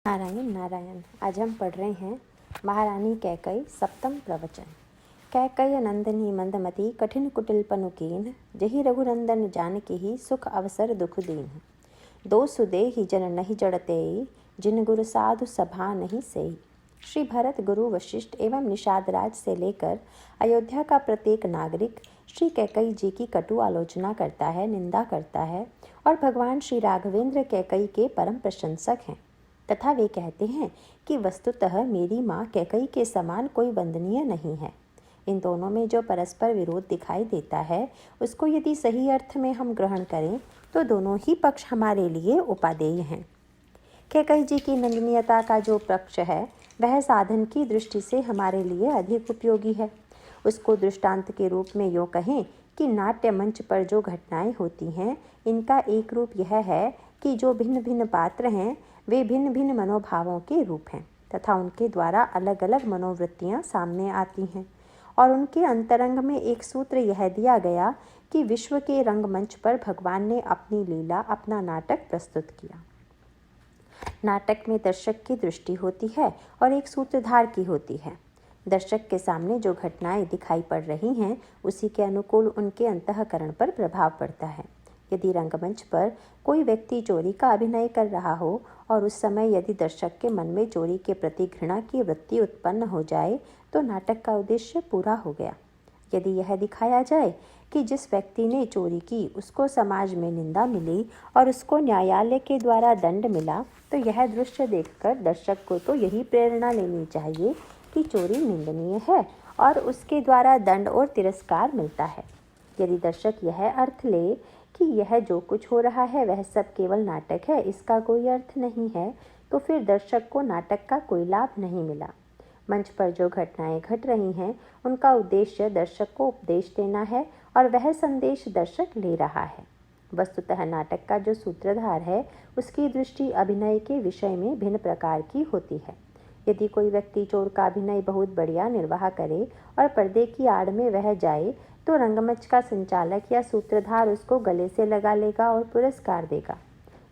नारायण नारायण। आज हम पढ़ रहे हैं महारानी कैकई सप्तम प्रवचन। कैकई नंदनी मंदमती कठिन कुटिल पनुकीन, जही रघुनंदन जानकी ही सुख अवसर दुख दीन। दो सुदे ही जन नहीं जड़ते, जिन गुरु साधु सभा नहीं सेई। श्री भरत, गुरु वशिष्ठ एवं निषाद राज से लेकर अयोध्या का प्रत्येक नागरिक श्री कैकई जी की कटु आलोचना करता है, निंदा करता है और भगवान श्री राघवेंद्र कैकई के परम प्रशंसक हैं तथा वे कहते हैं कि वस्तुतः मेरी माँ कैकई के समान कोई वंदनीय नहीं है। इन दोनों में जो परस्पर विरोध दिखाई देता है, उसको यदि सही अर्थ में हम ग्रहण करें तो दोनों ही पक्ष हमारे लिए उपादेय हैं। कैकई जी की नंदनीयता का जो पक्ष है वह साधन की दृष्टि से हमारे लिए अधिक उपयोगी है। उसको दृष्टांत के रूप में यूँ कहें कि नाट्य मंच पर जो घटनाएं होती हैं, इनका एक रूप यह है कि जो भिन्न भिन्न पात्र हैं वे भिन्न भिन्न मनोभावों के रूप हैं तथा उनके द्वारा अलग अलग मनोवृत्तियां सामने आती हैं और उनके अंतरंग में एक सूत्र यह दिया गया कि विश्व के रंगमंच पर भगवान ने अपनी लीला, अपना नाटक प्रस्तुत किया। नाटक में दर्शक की दृष्टि होती है और एक सूत्रधार की होती है। दर्शक के सामने जो घटनाएं दिखाई पड़ रही हैं, उसी के अनुकूल उनके अंतःकरण पर प्रभाव पड़ता है। यदि रंगमंच पर कोई व्यक्ति चोरी का अभिनय कर रहा हो और उस समय यदि दर्शक के मन में चोरी के प्रति घृणा की वृत्ति उत्पन्न हो जाए तो नाटक का उद्देश्य पूरा हो गया। यदि यह दिखाया जाए कि जिस व्यक्ति ने चोरी की उसको समाज में निंदा मिली और उसको न्यायालय के द्वारा दंड मिला, तो यह दृश्य देखकर दर्शक को तो यही प्रेरणा लेनी चाहिए कि चोरी निंदनीय है और उसके द्वारा दंड और तिरस्कार मिलता है। यदि दर्शक यह अर्थ ले कि यह जो कुछ हो रहा है वह सब केवल नाटक है, इसका कोई अर्थ नहीं है, तो फिर दर्शक को नाटक का कोई लाभ नहीं मिला। मंच पर जो घटनाएं घट रही हैं उनका उद्देश्य दर्शक को उपदेश देना है और वह संदेश दर्शक ले रहा है। वस्तुतः नाटक का जो सूत्रधार है उसकी दृष्टि अभिनय के विषय में भिन्न प्रकार की होती है। यदि कोई व्यक्ति चोर का अभिनय बहुत बढ़िया निर्वाह करे और पर्दे की आड़ में वह जाए तो रंगमंच का संचालक या सूत्रधार उसको गले से लगा लेगा और पुरस्कार देगा।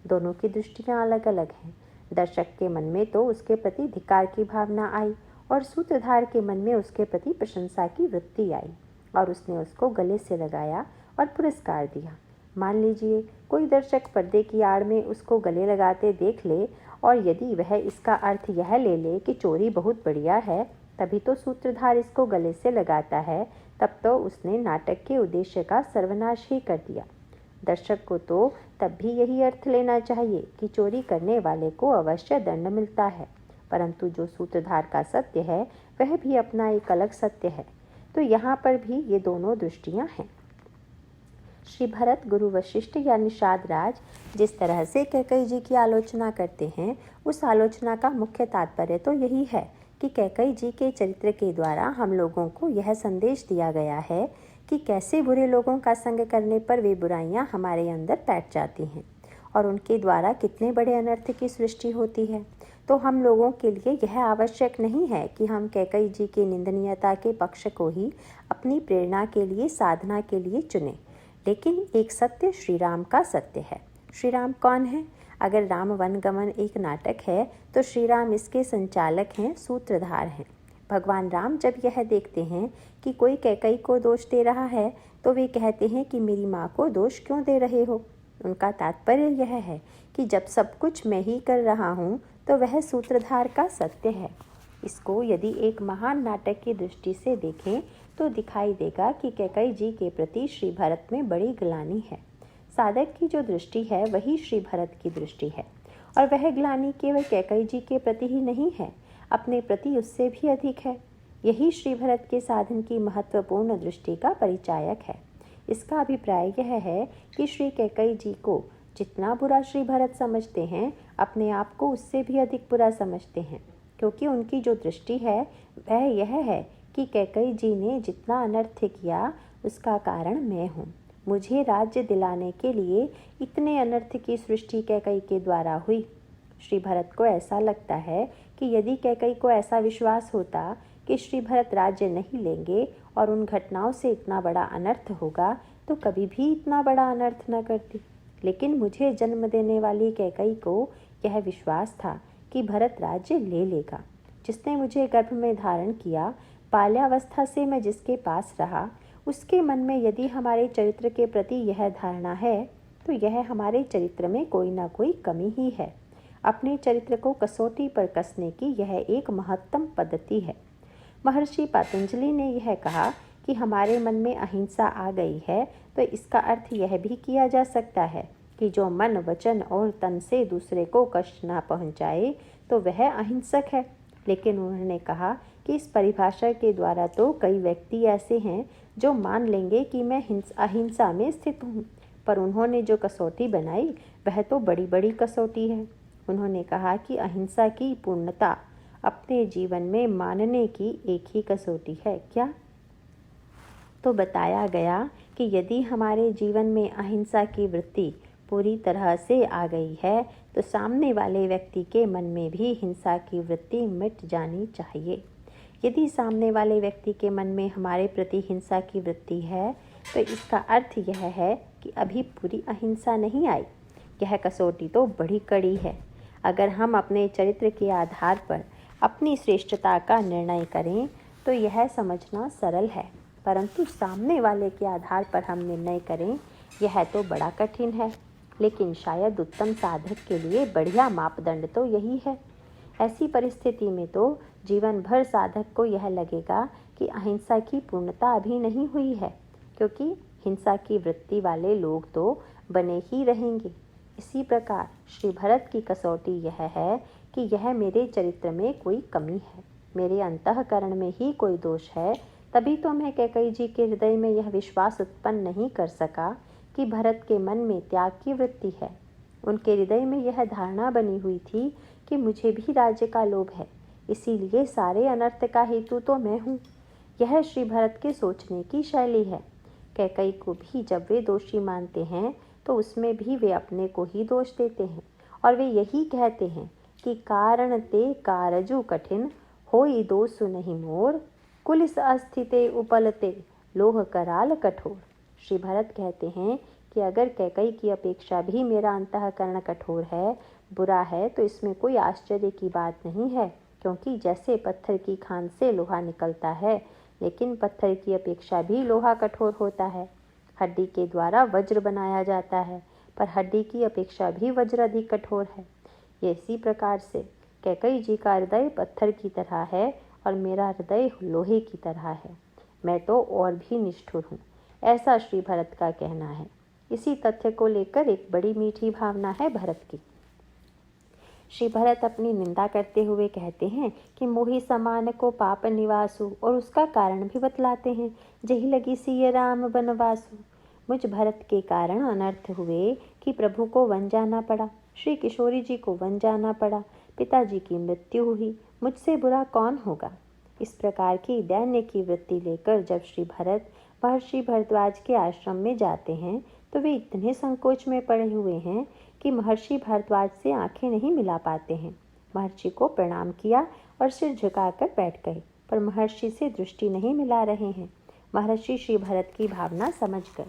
दोनों की दृष्टियां अलग अलग हैं। दर्शक के मन में तो उसके प्रति धिक्कार की भावना आई और सूत्रधार के मन में उसके प्रति प्रशंसा की वृत्ति आई और उसने उसको गले से लगाया और पुरस्कार दिया। मान लीजिए कोई दर्शक पर्दे की आड़ में उसको गले लगाते देख ले और यदि वह इसका अर्थ यह ले ले कि चोरी बहुत बढ़िया है, तभी तो सूत्रधार इसको गले से लगाता है, तब तो उसने नाटक के उद्देश्य का सर्वनाश ही कर दिया। दर्शक को तो तब भी यही अर्थ लेना चाहिए कि चोरी करने वाले को अवश्य दंड मिलता है, परंतु जो सूत्रधार का सत्य है वह भी अपना एक अलग सत्य है। तो यहाँ पर भी ये दोनों दृष्टियाँ हैं। श्री भरत, गुरु वशिष्ठ या निषाद राज जिस तरह से कैकई जी की आलोचना करते हैं, उस आलोचना का मुख्य तात्पर्य तो यही है कि कैकई जी के चरित्र के द्वारा हम लोगों को यह संदेश दिया गया है कि कैसे बुरे लोगों का संग करने पर वे बुराइयां हमारे अंदर बैठ जाती हैं और उनके द्वारा कितने बड़े अनर्थ की सृष्टि होती है। तो हम लोगों के लिए यह आवश्यक नहीं है कि हम कैकई जी की निंदनीयता के पक्ष को ही अपनी प्रेरणा के लिए, साधना के लिए चुनें। लेकिन एक सत्य श्री राम का सत्य है। श्री राम कौन है? अगर राम वनगमन एक नाटक है तो श्री राम इसके संचालक हैं, सूत्रधार हैं। भगवान राम जब यह देखते हैं कि कोई कैकई को दोष दे रहा है तो वे कहते हैं कि मेरी माँ को दोष क्यों दे रहे हो। उनका तात्पर्य यह है कि जब सब कुछ मैं ही कर रहा हूँ तो वह सूत्रधार का सत्य है। इसको यदि एक महान नाटक की दृष्टि से देखें तो दिखाई देगा कि कैकई जी के प्रति श्री भरत में बड़ी ग्लानि है। साधक की जो दृष्टि है वही श्री भरत की दृष्टि है और वह ग्लानि केवल कैकई जी के प्रति ही नहीं है, अपने प्रति उससे भी अधिक है। यही श्री भरत के साधन की महत्वपूर्ण दृष्टि का परिचायक है। इसका अभिप्राय यह है कि श्री कैकई जी को जितना बुरा श्री भरत समझते हैं, अपने आप को उससे भी अधिक बुरा समझते हैं, क्योंकि उनकी जो दृष्टि है वह यह है कि कैकई जी ने जितना अनर्थ किया उसका कारण मैं हूँ। मुझे राज्य दिलाने के लिए इतने अनर्थ की सृष्टि कैकई के द्वारा हुई। श्री भरत को ऐसा लगता है कि यदि कैकई को ऐसा विश्वास होता कि श्री भरत राज्य नहीं लेंगे और उन घटनाओं से इतना बड़ा अनर्थ होगा तो कभी भी इतना बड़ा अनर्थ न करती। लेकिन मुझे जन्म देने वाली कैकई को यह विश्वास था कि भरत राज्य ले लेगा। जिसने मुझे गर्भ में धारण किया, बाल्यावस्था से मैं जिसके पास रहा, उसके मन में यदि हमारे चरित्र के प्रति यह धारणा है तो यह हमारे चरित्र में कोई ना कोई कमी ही है। अपने चरित्र को कसौटी पर कसने की यह एक महत्तम पद्धति है। महर्षि पतंजलि ने यह कहा कि हमारे मन में अहिंसा आ गई है तो इसका अर्थ यह भी किया जा सकता है कि जो मन, वचन और तन से दूसरे को कष्ट ना पहुंचाए तो वह अहिंसक है। लेकिन उन्होंने कहा कि इस परिभाषा के द्वारा तो कई व्यक्ति ऐसे हैं जो मान लेंगे कि मैं अहिंसा में स्थित हूँ, पर उन्होंने जो कसौटी बनाई वह तो बड़ी बड़ी कसौटी है। उन्होंने कहा कि अहिंसा की पूर्णता अपने जीवन में मानने की एक ही कसौटी है। क्या? तो बताया गया कि यदि हमारे जीवन में अहिंसा की वृत्ति पूरी तरह से आ गई है तो सामने वाले व्यक्ति के मन में भी हिंसा की वृत्ति मिट जानी चाहिए। यदि सामने वाले व्यक्ति के मन में हमारे प्रति हिंसा की वृत्ति है तो इसका अर्थ यह है कि अभी पूरी अहिंसा नहीं आई। यह कसौटी तो बड़ी कड़ी है। अगर हम अपने चरित्र के आधार पर अपनी श्रेष्ठता का निर्णय करें तो यह समझना सरल है, परंतु सामने वाले के आधार पर हम निर्णय करें यह तो बड़ा कठिन है। लेकिन शायद उत्तम साधक के लिए बढ़िया मापदंड तो यही है। ऐसी परिस्थिति में तो जीवन भर साधक को यह लगेगा कि अहिंसा की पूर्णता अभी नहीं हुई है, क्योंकि हिंसा की वृत्ति वाले लोग तो बने ही रहेंगे। इसी प्रकार श्री भरत की कसौटी यह है कि यह मेरे चरित्र में कोई कमी है, मेरे अंतःकरण में ही कोई दोष है। तभी तो मैं कैकेयी जी के हृदय में यह विश्वास उत्पन्न नहीं कर सका कि भरत के मन में त्याग की वृत्ति है। उनके हृदय में यह धारणा बनी हुई थी कि मुझे भी राज्य का लोभ है, इसीलिए सारे अनर्थ का हेतु तो मैं हूँ। यह श्री भरत के सोचने की शैली है। कैकेयी को भी जब वे दोषी मानते हैं तो उसमें भी वे अपने को ही दोष देते हैं और वे यही कहते हैं कि कारण ते कारजु कठिन होई दोषु नहीं मोर, कुलिस अस्थिते उपलते लोह कराल कठोर। श्री भरत कहते हैं कि अगर कैकेयी की अपेक्षा भी मेरा अंतःकरण कठोर है, बुरा है, तो इसमें कोई आश्चर्य की बात नहीं है, क्योंकि जैसे पत्थर की खान से लोहा निकलता है, लेकिन पत्थर की अपेक्षा भी लोहा कठोर होता है। हड्डी के द्वारा वज्र बनाया जाता है, पर हड्डी की अपेक्षा भी वज्र अधिक कठोर है। इसी प्रकार से कैकेयी जी का हृदय पत्थर की तरह है और मेरा हृदय लोहे की तरह है। मैं तो और भी निष्ठुर हूँ, ऐसा श्री भरत का कहना है। इसी तथ्य को लेकर एक बड़ी मीठी भावना है भरत की। श्री भरत अपनी निंदा करते हुए कहते हैं कि मोहि समान को पाप निवासु, और उसका कारण भी बतलाते हैं। जही लगी सिय राम बनवासु। मुझ भरत के कारण अनर्थ हुए कि प्रभु को वन जाना पड़ा, श्री किशोरी जी को वन जाना पड़ा, पिताजी की मृत्यु हुई, मुझसे बुरा कौन होगा। इस प्रकार की दैन्य की वृत्ति लेकर जब श्री भरत महर्षि भारद्वाज के आश्रम में जाते हैं तो वे इतने संकोच में पड़े हुए हैं कि महर्षि भारद्वाज से आंखें नहीं मिला पाते हैं। महर्षि को प्रणाम किया और सिर झुकाकर बैठ गए, पर महर्षि से दृष्टि नहीं मिला रहे हैं। महर्षि श्री भरत की भावना समझ गए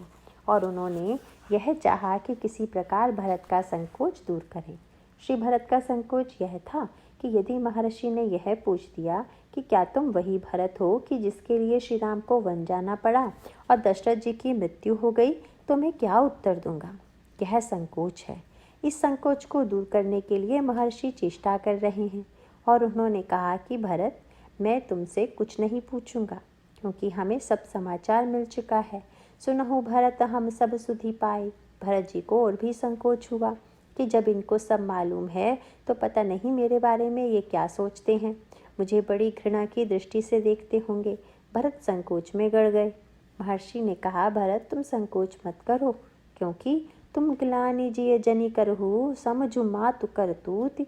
और उन्होंने यह चाहा कि किसी प्रकार भरत का संकोच दूर करें। श्री भरत का संकोच यह था कि यदि महर्षि ने यह पूछ दिया कि क्या तुम वही भरत हो कि जिसके लिए श्री राम को वन जाना पड़ा और दशरथ जी की मृत्यु हो गई, तो मैं क्या उत्तर दूंगा। यह संकोच है। इस संकोच को दूर करने के लिए महर्षि चेष्टा कर रहे हैं और उन्होंने कहा कि भरत, मैं तुमसे कुछ नहीं पूछूंगा, क्योंकि हमें सब समाचार मिल चुका है। सुनहु भरत हम सब सुधि पाए। भरत जी को और भी संकोच हुआ कि जब इनको सब मालूम है तो पता नहीं मेरे बारे में ये क्या सोचते हैं, मुझे बड़ी घृणा की दृष्टि से देखते होंगे। भरत संकोच में गड़ गए। महर्षि ने कहा, भरत तुम संकोच मत करो, क्योंकि तुम ग्लानि जिय जनि करहु समझु मातु करतूति,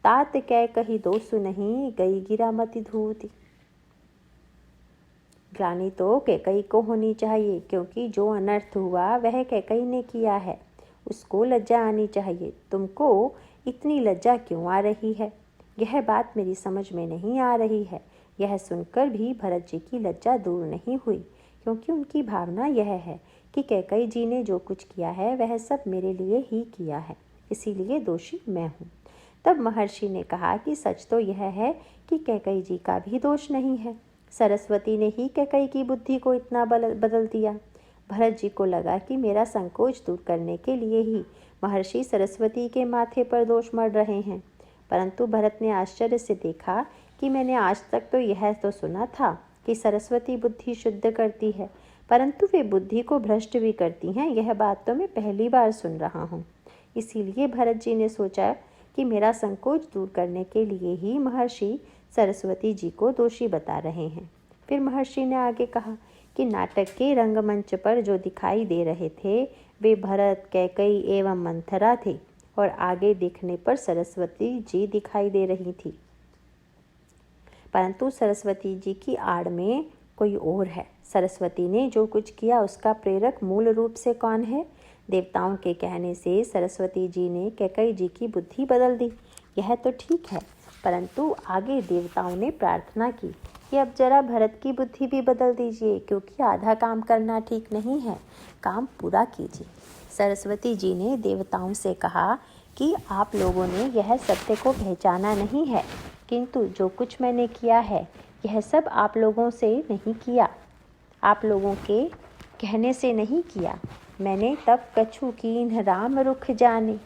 तात कै कही दोषु नहीं गई गिरा मति धूति। ग्लानि तो कैकेयी को होनी चाहिए, क्योंकि जो अनर्थ हुआ वह कैकेयी ने किया है, उसको लज्जा आनी चाहिए। तुमको इतनी लज्जा क्यों आ रही है, यह बात मेरी समझ में नहीं आ रही है। यह सुनकर भी भरत जी की लज्जा दूर नहीं हुई, क्योंकि उनकी भावना यह है कि कैकेयी जी ने जो कुछ किया है वह सब मेरे लिए ही किया है, इसीलिए दोषी मैं हूँ। तब महर्षि ने कहा कि सच तो यह है कि कैकेयी जी का भी दोष नहीं है। सरस्वती ने ही कैकेयी की बुद्धि को इतना बदल दिया। भरत जी को लगा कि मेरा संकोच दूर करने के लिए ही महर्षि सरस्वती के माथे पर दोष मढ़ रहे हैं। परंतु भरत ने आश्चर्य से देखा कि मैंने आज तक तो यह तो सुना था कि सरस्वती बुद्धि शुद्ध करती है, परंतु वे बुद्धि को भ्रष्ट भी करती हैं। यह बात तो मैं पहली बार सुन रहा हूँ। इसीलिए भरत जी ने सोचा कि मेरा संकोच दूर करने के लिए ही महर्षि सरस्वती जी को दोषी बता रहे हैं। फिर महर्षि ने आगे कहा कि नाटक के रंगमंच पर जो दिखाई दे रहे थे वे भरत, कैकेयी एवं मंथरा थे और आगे देखने पर सरस्वती जी दिखाई दे रही थी, परंतु सरस्वती जी की आड़ में कोई और है। सरस्वती ने जो कुछ किया उसका प्रेरक मूल रूप से कौन है? देवताओं के कहने से सरस्वती जी ने कैकेयी जी की बुद्धि बदल दी, यह तो ठीक है, परंतु आगे देवताओं ने प्रार्थना की कि अब जरा भरत की बुद्धि भी बदल दीजिए, क्योंकि आधा काम करना ठीक नहीं है, काम पूरा कीजिए। सरस्वती जी ने देवताओं से कहा कि आप लोगों ने यह सत्य को पहचाना नहीं है, किंतु जो कुछ मैंने किया है यह सब आप लोगों से नहीं किया, आप लोगों के कहने से नहीं किया। मैंने तब कछु कीन्ह राम रुख जाने।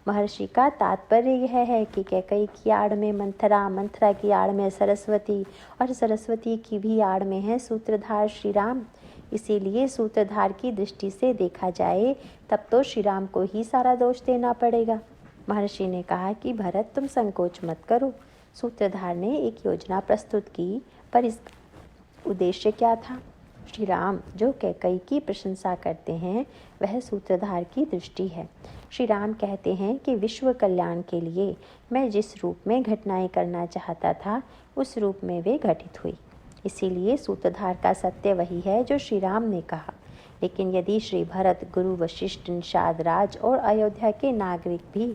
महर्षि का तात्पर्य यह है कि कैकेयी की आड़ में मंथरा, मंथरा की आड़ में सरस्वती और सरस्वती की भी आड़ में है सूत्रधार श्री राम। इसीलिए सूत्रधार की दृष्टि से देखा जाए तब तो श्री राम को ही सारा दोष देना पड़ेगा। महर्षि ने कहा कि भरत तुम संकोच मत करो। सूत्रधार ने एक योजना प्रस्तुत की, पर इसका उद्देश्य क्या था? श्री राम जो कैकेयी की प्रशंसा करते हैं वह सूत्रधार की दृष्टि है। श्री राम कहते हैं कि विश्व कल्याण के लिए मैं जिस रूप में घटनाएं करना चाहता था उस रूप में वे घटित हुई। इसीलिए सूत्रधार का सत्य वही है जो श्री राम ने कहा। लेकिन यदि श्री भरत, गुरु वशिष्ठ, निषाद राज और अयोध्या के नागरिक भी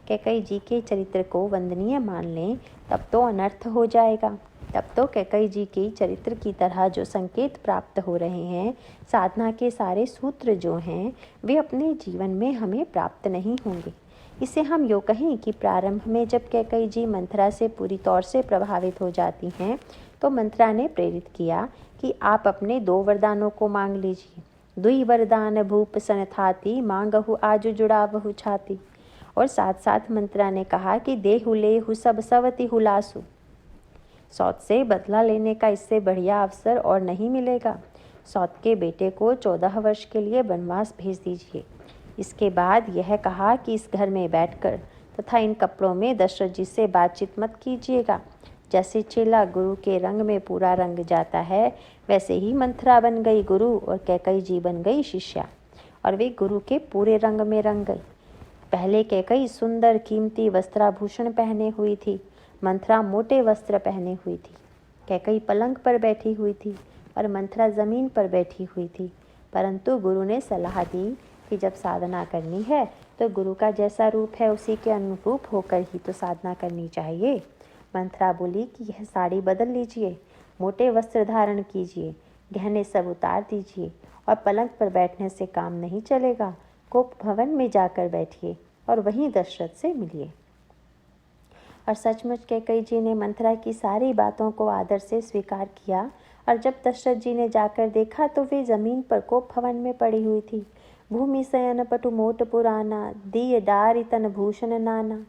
कैकेयी जी के चरित्र को वंदनीय मान लें तब तो अनर्थ हो जाएगा। तब तो कैकेयी जी के चरित्र की तरह जो संकेत प्राप्त हो रहे हैं, साधना के सारे सूत्र जो हैं, वे अपने जीवन में हमें प्राप्त नहीं होंगे। इसे हम यूँ कहें कि प्रारंभ में जब कैकेयी जी मंथरा से पूरी तौर से प्रभावित हो जाती हैं तो मंथरा ने प्रेरित किया कि आप अपने 2 वरदानों को मांग लीजिए। 2 वरदान भूप सनथाती मांगहु आजु जुड़ावहु छाती। और साथ साथ मंथरा ने कहा कि देहु लेहु सब सवति हुलासु। सौत से बदला लेने का इससे बढ़िया अवसर और नहीं मिलेगा। सौत के बेटे को 14 वर्ष के लिए वनवास भेज दीजिए। इसके बाद यह कहा कि इस घर में बैठकर तथा इन कपड़ों में दशरथ जी से बातचीत मत कीजिएगा। जैसे चेला गुरु के रंग में पूरा रंग जाता है, वैसे ही मंथरा बन गई गुरु और कैकेयी जी बन गई शिष्या, और वे गुरु के पूरे रंग में रंग गई। पहले कैकेयी सुंदर कीमती वस्त्राभूषण पहने हुई थी, मंथरा मोटे वस्त्र पहने हुई थी। कैकेयी पलंग पर बैठी हुई थी और मंथरा ज़मीन पर बैठी हुई थी, परंतु गुरु ने सलाह दी कि जब साधना करनी है तो गुरु का जैसा रूप है उसी के अनुरूप होकर ही तो साधना करनी चाहिए। मंथरा बोली कि यह साड़ी बदल लीजिए, मोटे वस्त्र धारण कीजिए, गहने सब उतार दीजिए और पलंग पर बैठने से काम नहीं चलेगा। कोप भवन में जाकर बैठिए और वहीं दशरथ से मिलिए। और सचमुच कैकेयी जी ने मंथरा की सारी बातों को आदर से स्वीकार किया, और जब दशरथ जी ने जाकर देखा तो वे जमीन पर कोप भवन में पड़ी हुई थी। भूमि शयन पटु मोट पुराना, दिय डारि तन भूषण नाना।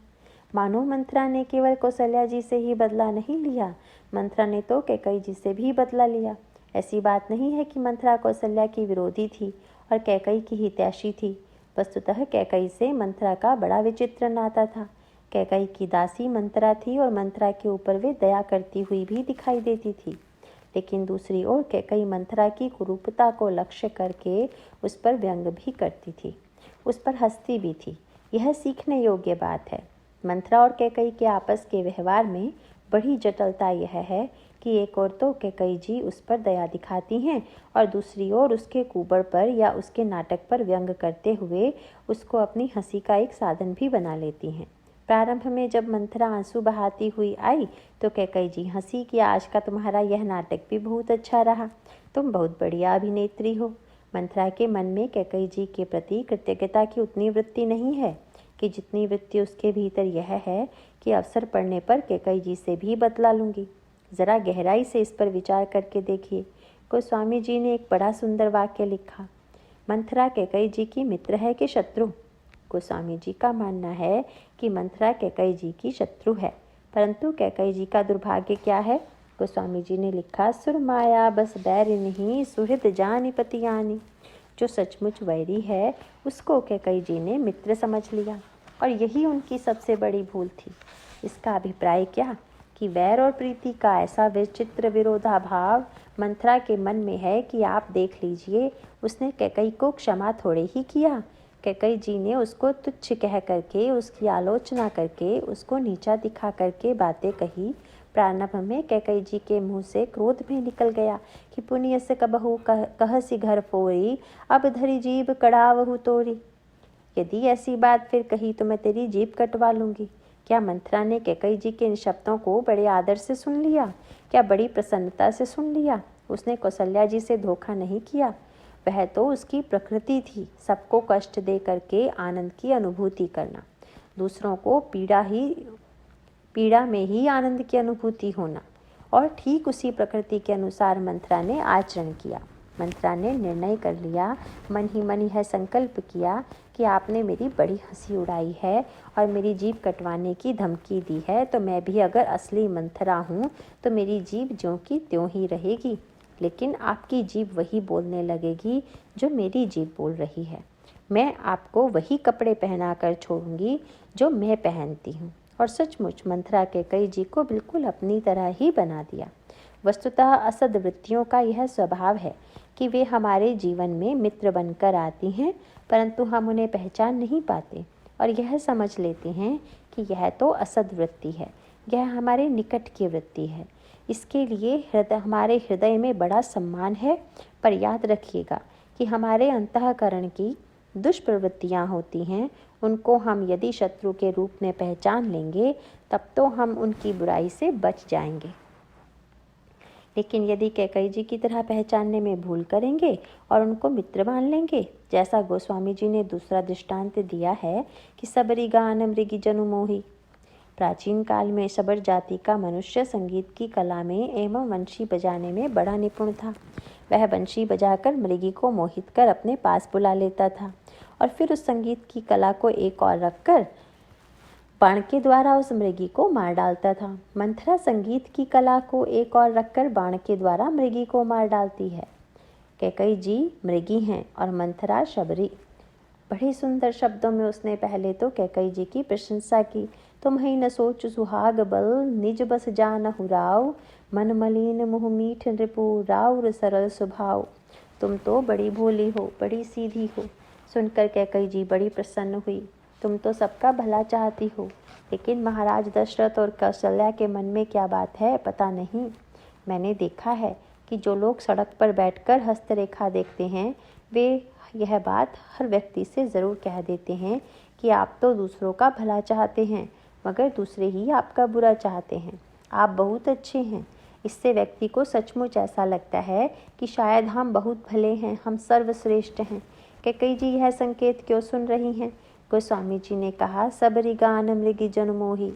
मानो मंथरा ने केवल कौशल्या जी से ही बदला नहीं लिया, मंथरा ने तो कैकेयी जी से भी बदला लिया। ऐसी बात नहीं है कि मंथरा कौशल्या की विरोधी थी और कैकेयी की हितैषी थी। वस्तुतः कैकेयी से मंथरा का बड़ा विचित्र नाता था। कैकेयी की दासी मंथरा थी और मंथरा के ऊपर वे दया करती हुई भी दिखाई देती थी, लेकिन दूसरी ओर कैकेयी मंथरा की कुरूपता को लक्ष्य करके उस पर व्यंग भी करती थी, उस पर हंसती भी थी। यह सीखने योग्य बात है। मंथरा और कैकेयी के आपस के व्यवहार में बड़ी जटिलता यह है कि एक ओर तो कैकेयी जी उस पर दया दिखाती हैं और दूसरी ओर उसके कुबड़ पर या उसके नाटक पर व्यंग करते हुए उसको अपनी हंसी का एक साधन भी बना लेती हैं। प्रारंभ में जब मंथरा आंसू बहाती हुई आई तो कैकेयी जी हंसी कि आज का तुम्हारा यह नाटक भी बहुत अच्छा रहा, तुम बहुत बढ़िया अभिनेत्री हो। मंथरा के मन में कैकेयी जी के प्रति कृतज्ञता की उतनी वृत्ति नहीं है। कि जितनी वृत्ति उसके भीतर यह है कि अवसर पड़ने पर कैकई जी से भी बदला लूँगी। ज़रा गहराई से इस पर विचार करके देखिए। गोस्वामी जी ने एक बड़ा सुंदर वाक्य लिखा, मंथरा कैकई जी की मित्र है कि शत्रु। गोस्वामी जी का मानना है कि मंथरा कैकई जी की शत्रु है, परंतु कैकई जी का दुर्भाग्य क्या है? गोस्वामी जी ने लिखा, सुरमाया बस बैर नहीं सुहृद जानी पतियानी। जो सचमुच वैरी है उसको कैकई जी ने मित्र समझ लिया, और यही उनकी सबसे बड़ी भूल थी। इसका अभिप्राय क्या कि वैर और प्रीति का ऐसा विचित्र विरोधाभाव मंथरा के मन में है कि आप देख लीजिए, उसने कैकई को क्षमा थोड़े ही किया। कैकई जी ने उसको तुच्छ कह करके, उसकी आलोचना करके, उसको नीचा दिखा करके बातें कही। प्रारंभ में कैकई जी के मुंह से क्रोध भी निकल गया कि पुण्य से कबहू कहसी घर फोरी, अब धरी जीभ कड़ावहू तोरी। यदि ऐसी बात फिर कही तो मैं तेरी जीभ कटवा लूँगी। क्या मंथरा ने कैकई जी के इन शब्दों को बड़े आदर से सुन लिया? क्या बड़ी प्रसन्नता से सुन लिया? उसने कौशल्या जी से धोखा नहीं किया। वह तो उसकी प्रकृति थी, सबको कष्ट दे करके आनंद की अनुभूति करना, दूसरों को पीड़ा में ही आनंद की अनुभूति होना। और ठीक उसी प्रकृति के अनुसार मंथरा ने आचरण किया। मंथरा ने निर्णय कर लिया, मन ही मन यह संकल्प किया कि आपने मेरी बड़ी हंसी उड़ाई है और मेरी जीभ कटवाने की धमकी दी है, तो मैं भी अगर असली मंथरा हूँ तो मेरी जीभ ज्यों की त्यों ही रहेगी, लेकिन आपकी जीभ वही बोलने लगेगी जो मेरी जीभ बोल रही है। मैं आपको वही कपड़े पहना कर छोड़ूंगी जो मैं पहनती हूँ। और सचमुच मंथरा कैकई जी को बिल्कुल अपनी तरह ही बना दिया। वस्तुतः असद वृत्तियों का यह स्वभाव है कि वे हमारे जीवन में मित्र बनकर आती हैं, परंतु हम उन्हें पहचान नहीं पाते और यह समझ लेते हैं कि यह तो असद वृत्ति है, यह हमारे निकट की वृत्ति है। इसके लिए हमारे हृदय में बड़ा सम्मान है, पर याद रखिएगा कि हमारे अंतःकरण की दुष्प्रवृत्तियाँ होती हैं, उनको हम यदि शत्रु के रूप में पहचान लेंगे तब तो हम उनकी बुराई से बच जाएंगे। लेकिन यदि कैकई जी की तरह पहचानने में भूल करेंगे और उनको मित्र मान लेंगे, जैसा गोस्वामी जी ने दूसरा दृष्टांत दिया है कि सबरी गान मृगी जनु मोही। प्राचीन काल में शबर जाति का मनुष्य संगीत की कला में एवं वंशी बजाने में बड़ा निपुण था। वह बंशी बजाकर मृगी को मोहित कर अपने पास बुला लेता था और फिर उस संगीत की कला को एक और रखकर बाण के द्वारा उस मृगी को मार डालता था। मंथरा संगीत की कला को एक और रखकर बाण के द्वारा मृगी को मार डालती है। कैकई जी मृगी हैं और मंथरा शबरी। बड़े सुंदर शब्दों में उसने पहले तो कैकई जी की प्रशंसा की। तुम ही न सोच सुहाग बल, निज बस जानहु राव, मन मलिन मुँह मीठ नृपु, राउर सरल स्वभाव। तुम तो बड़ी भोली हो, बड़ी सीधी हो। सुनकर कैकई जी बड़ी प्रसन्न हुई। तुम तो सबका भला चाहती हो, लेकिन महाराज दशरथ और कौशल्या के मन में क्या बात है पता नहीं। मैंने देखा है कि जो लोग सड़क पर बैठकर हस्तरेखा देखते हैं, वे यह बात हर व्यक्ति से ज़रूर कह देते हैं कि आप तो दूसरों का भला चाहते हैं, मगर दूसरे ही आपका बुरा चाहते हैं। आप बहुत अच्छे हैं। इससे व्यक्ति को सचमुच ऐसा लगता है कि शायद हम बहुत भले हैं, हम सर्वश्रेष्ठ हैं। कैकई जी यह संकेत क्यों सुन रही हैं? गोस्वामी जी ने कहा, सबरी गान मृगी जन मोही।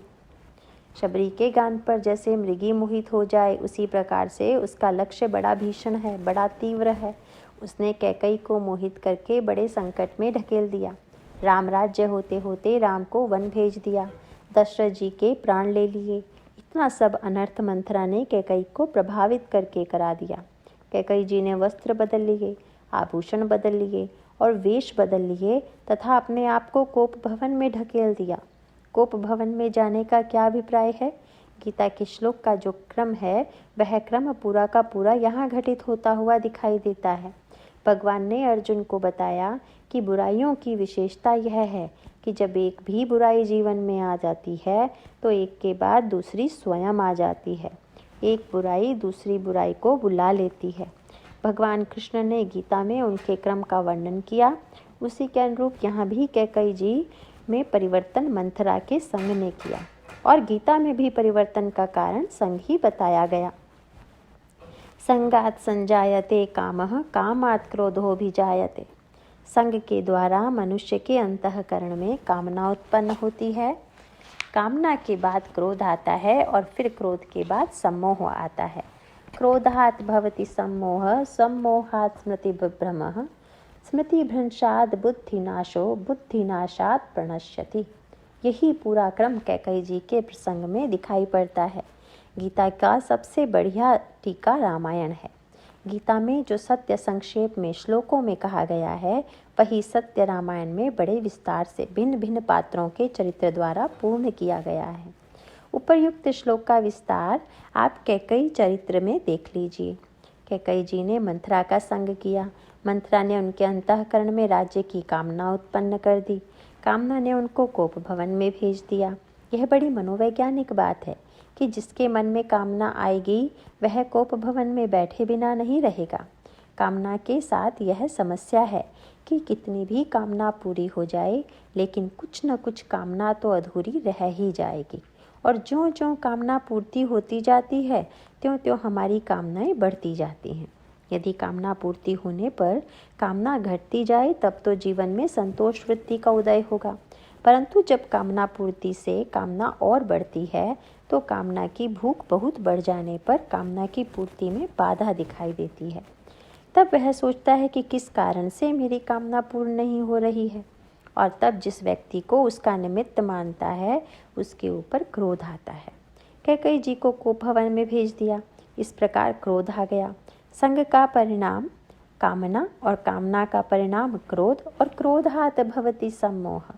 शबरी के गान पर जैसे मृगी मोहित हो जाए, उसी प्रकार से उसका लक्ष्य बड़ा भीषण है, बड़ा तीव्र है। उसने कैकई को मोहित करके बड़े संकट में ढकेल दिया। राम राज्य होते होते राम को वन भेज दिया, दशरथ जी के प्राण ले लिए। इतना सब अनर्थ मंथरा ने कैकई को प्रभावित करके करा दिया। कैकई जी ने वस्त्र बदल लिए, आभूषण बदल लिए और वेश बदल लिए तथा अपने आप को कोप भवन में ढकेल दिया। कोप भवन में जाने का क्या अभिप्राय है? गीता के श्लोक का जो क्रम है, वह क्रम पूरा का पूरा यहाँ घटित होता हुआ दिखाई देता है। भगवान ने अर्जुन को बताया कि बुराइयों की विशेषता यह है कि जब एक भी बुराई जीवन में आ जाती है तो एक के बाद दूसरी स्वयं आ जाती है। एक बुराई दूसरी बुराई को बुला लेती है। भगवान कृष्ण ने गीता में उनके क्रम का वर्णन किया, उसी के अनुरूप यहाँ भी कैकई जी में परिवर्तन मंथरा के संग ने किया और गीता में भी परिवर्तन का कारण संग ही बताया गया। संगात संजायते कामः, कामात् क्रोधोऽभिजायते। संग के द्वारा मनुष्य के अंतःकरण में कामना उत्पन्न होती है। कामना के बाद क्रोध आता है और फिर क्रोध के बाद सम्मोह आता है। क्रोधात् भवति सम्मोह, सम्मोहात् स्मृतिविभ्रमः, स्मृतिभ्रंशात् बुद्धिनाशो, बुद्धिनाशात् प्रणश्यति। यही पूरा क्रम कैकेयी जी के प्रसंग में दिखाई पड़ता है। गीता का सबसे बढ़िया टीका रामायण है। गीता में जो सत्य संक्षेप में श्लोकों में कहा गया है, वही सत्य रामायण में बड़े विस्तार से भिन्न भिन्न पात्रों के चरित्र द्वारा पूर्ण किया गया है। उपर्युक्त श्लोक का विस्तार आप कैकेयी चरित्र में देख लीजिए। कैकेयी जी ने मंथरा का संग किया। मंथरा ने उनके अंतःकरण में राज्य की कामना उत्पन्न कर दी। कामना ने उनको कोप भवन में भेज दिया। यह बड़ी मनोवैज्ञानिक बात है कि जिसके मन में कामना आएगी वह कोप भवन में बैठे बिना नहीं रहेगा। कामना के साथ यह समस्या है कि कितनी भी कामना पूरी हो जाए, लेकिन कुछ न कुछ कामना तो अधूरी रह ही जाएगी। और ज्यों ज्यों कामना पूर्ति होती जाती है, त्यों त्यों हमारी कामनाएं बढ़ती जाती हैं। यदि कामना पूर्ति होने पर कामना घटती जाए, तब तो जीवन में संतोष वृत्ति का उदय होगा। परंतु जब कामना पूर्ति से कामना और बढ़ती है, तो कामना की भूख बहुत बढ़ जाने पर कामना की पूर्ति में बाधा दिखाई देती है। तब वह सोचता है कि किस कारण से मेरी कामना पूर्ण नहीं हो रही है, और तब जिस व्यक्ति को उसका निमित्त मानता है उसके ऊपर क्रोध आता है। कैकेयी जी को कोप भवन में भेज दिया। इस प्रकार क्रोध आ गया। संग का परिणाम कामना और कामना का परिणाम क्रोध और क्रोधात् भवति सम्मोह।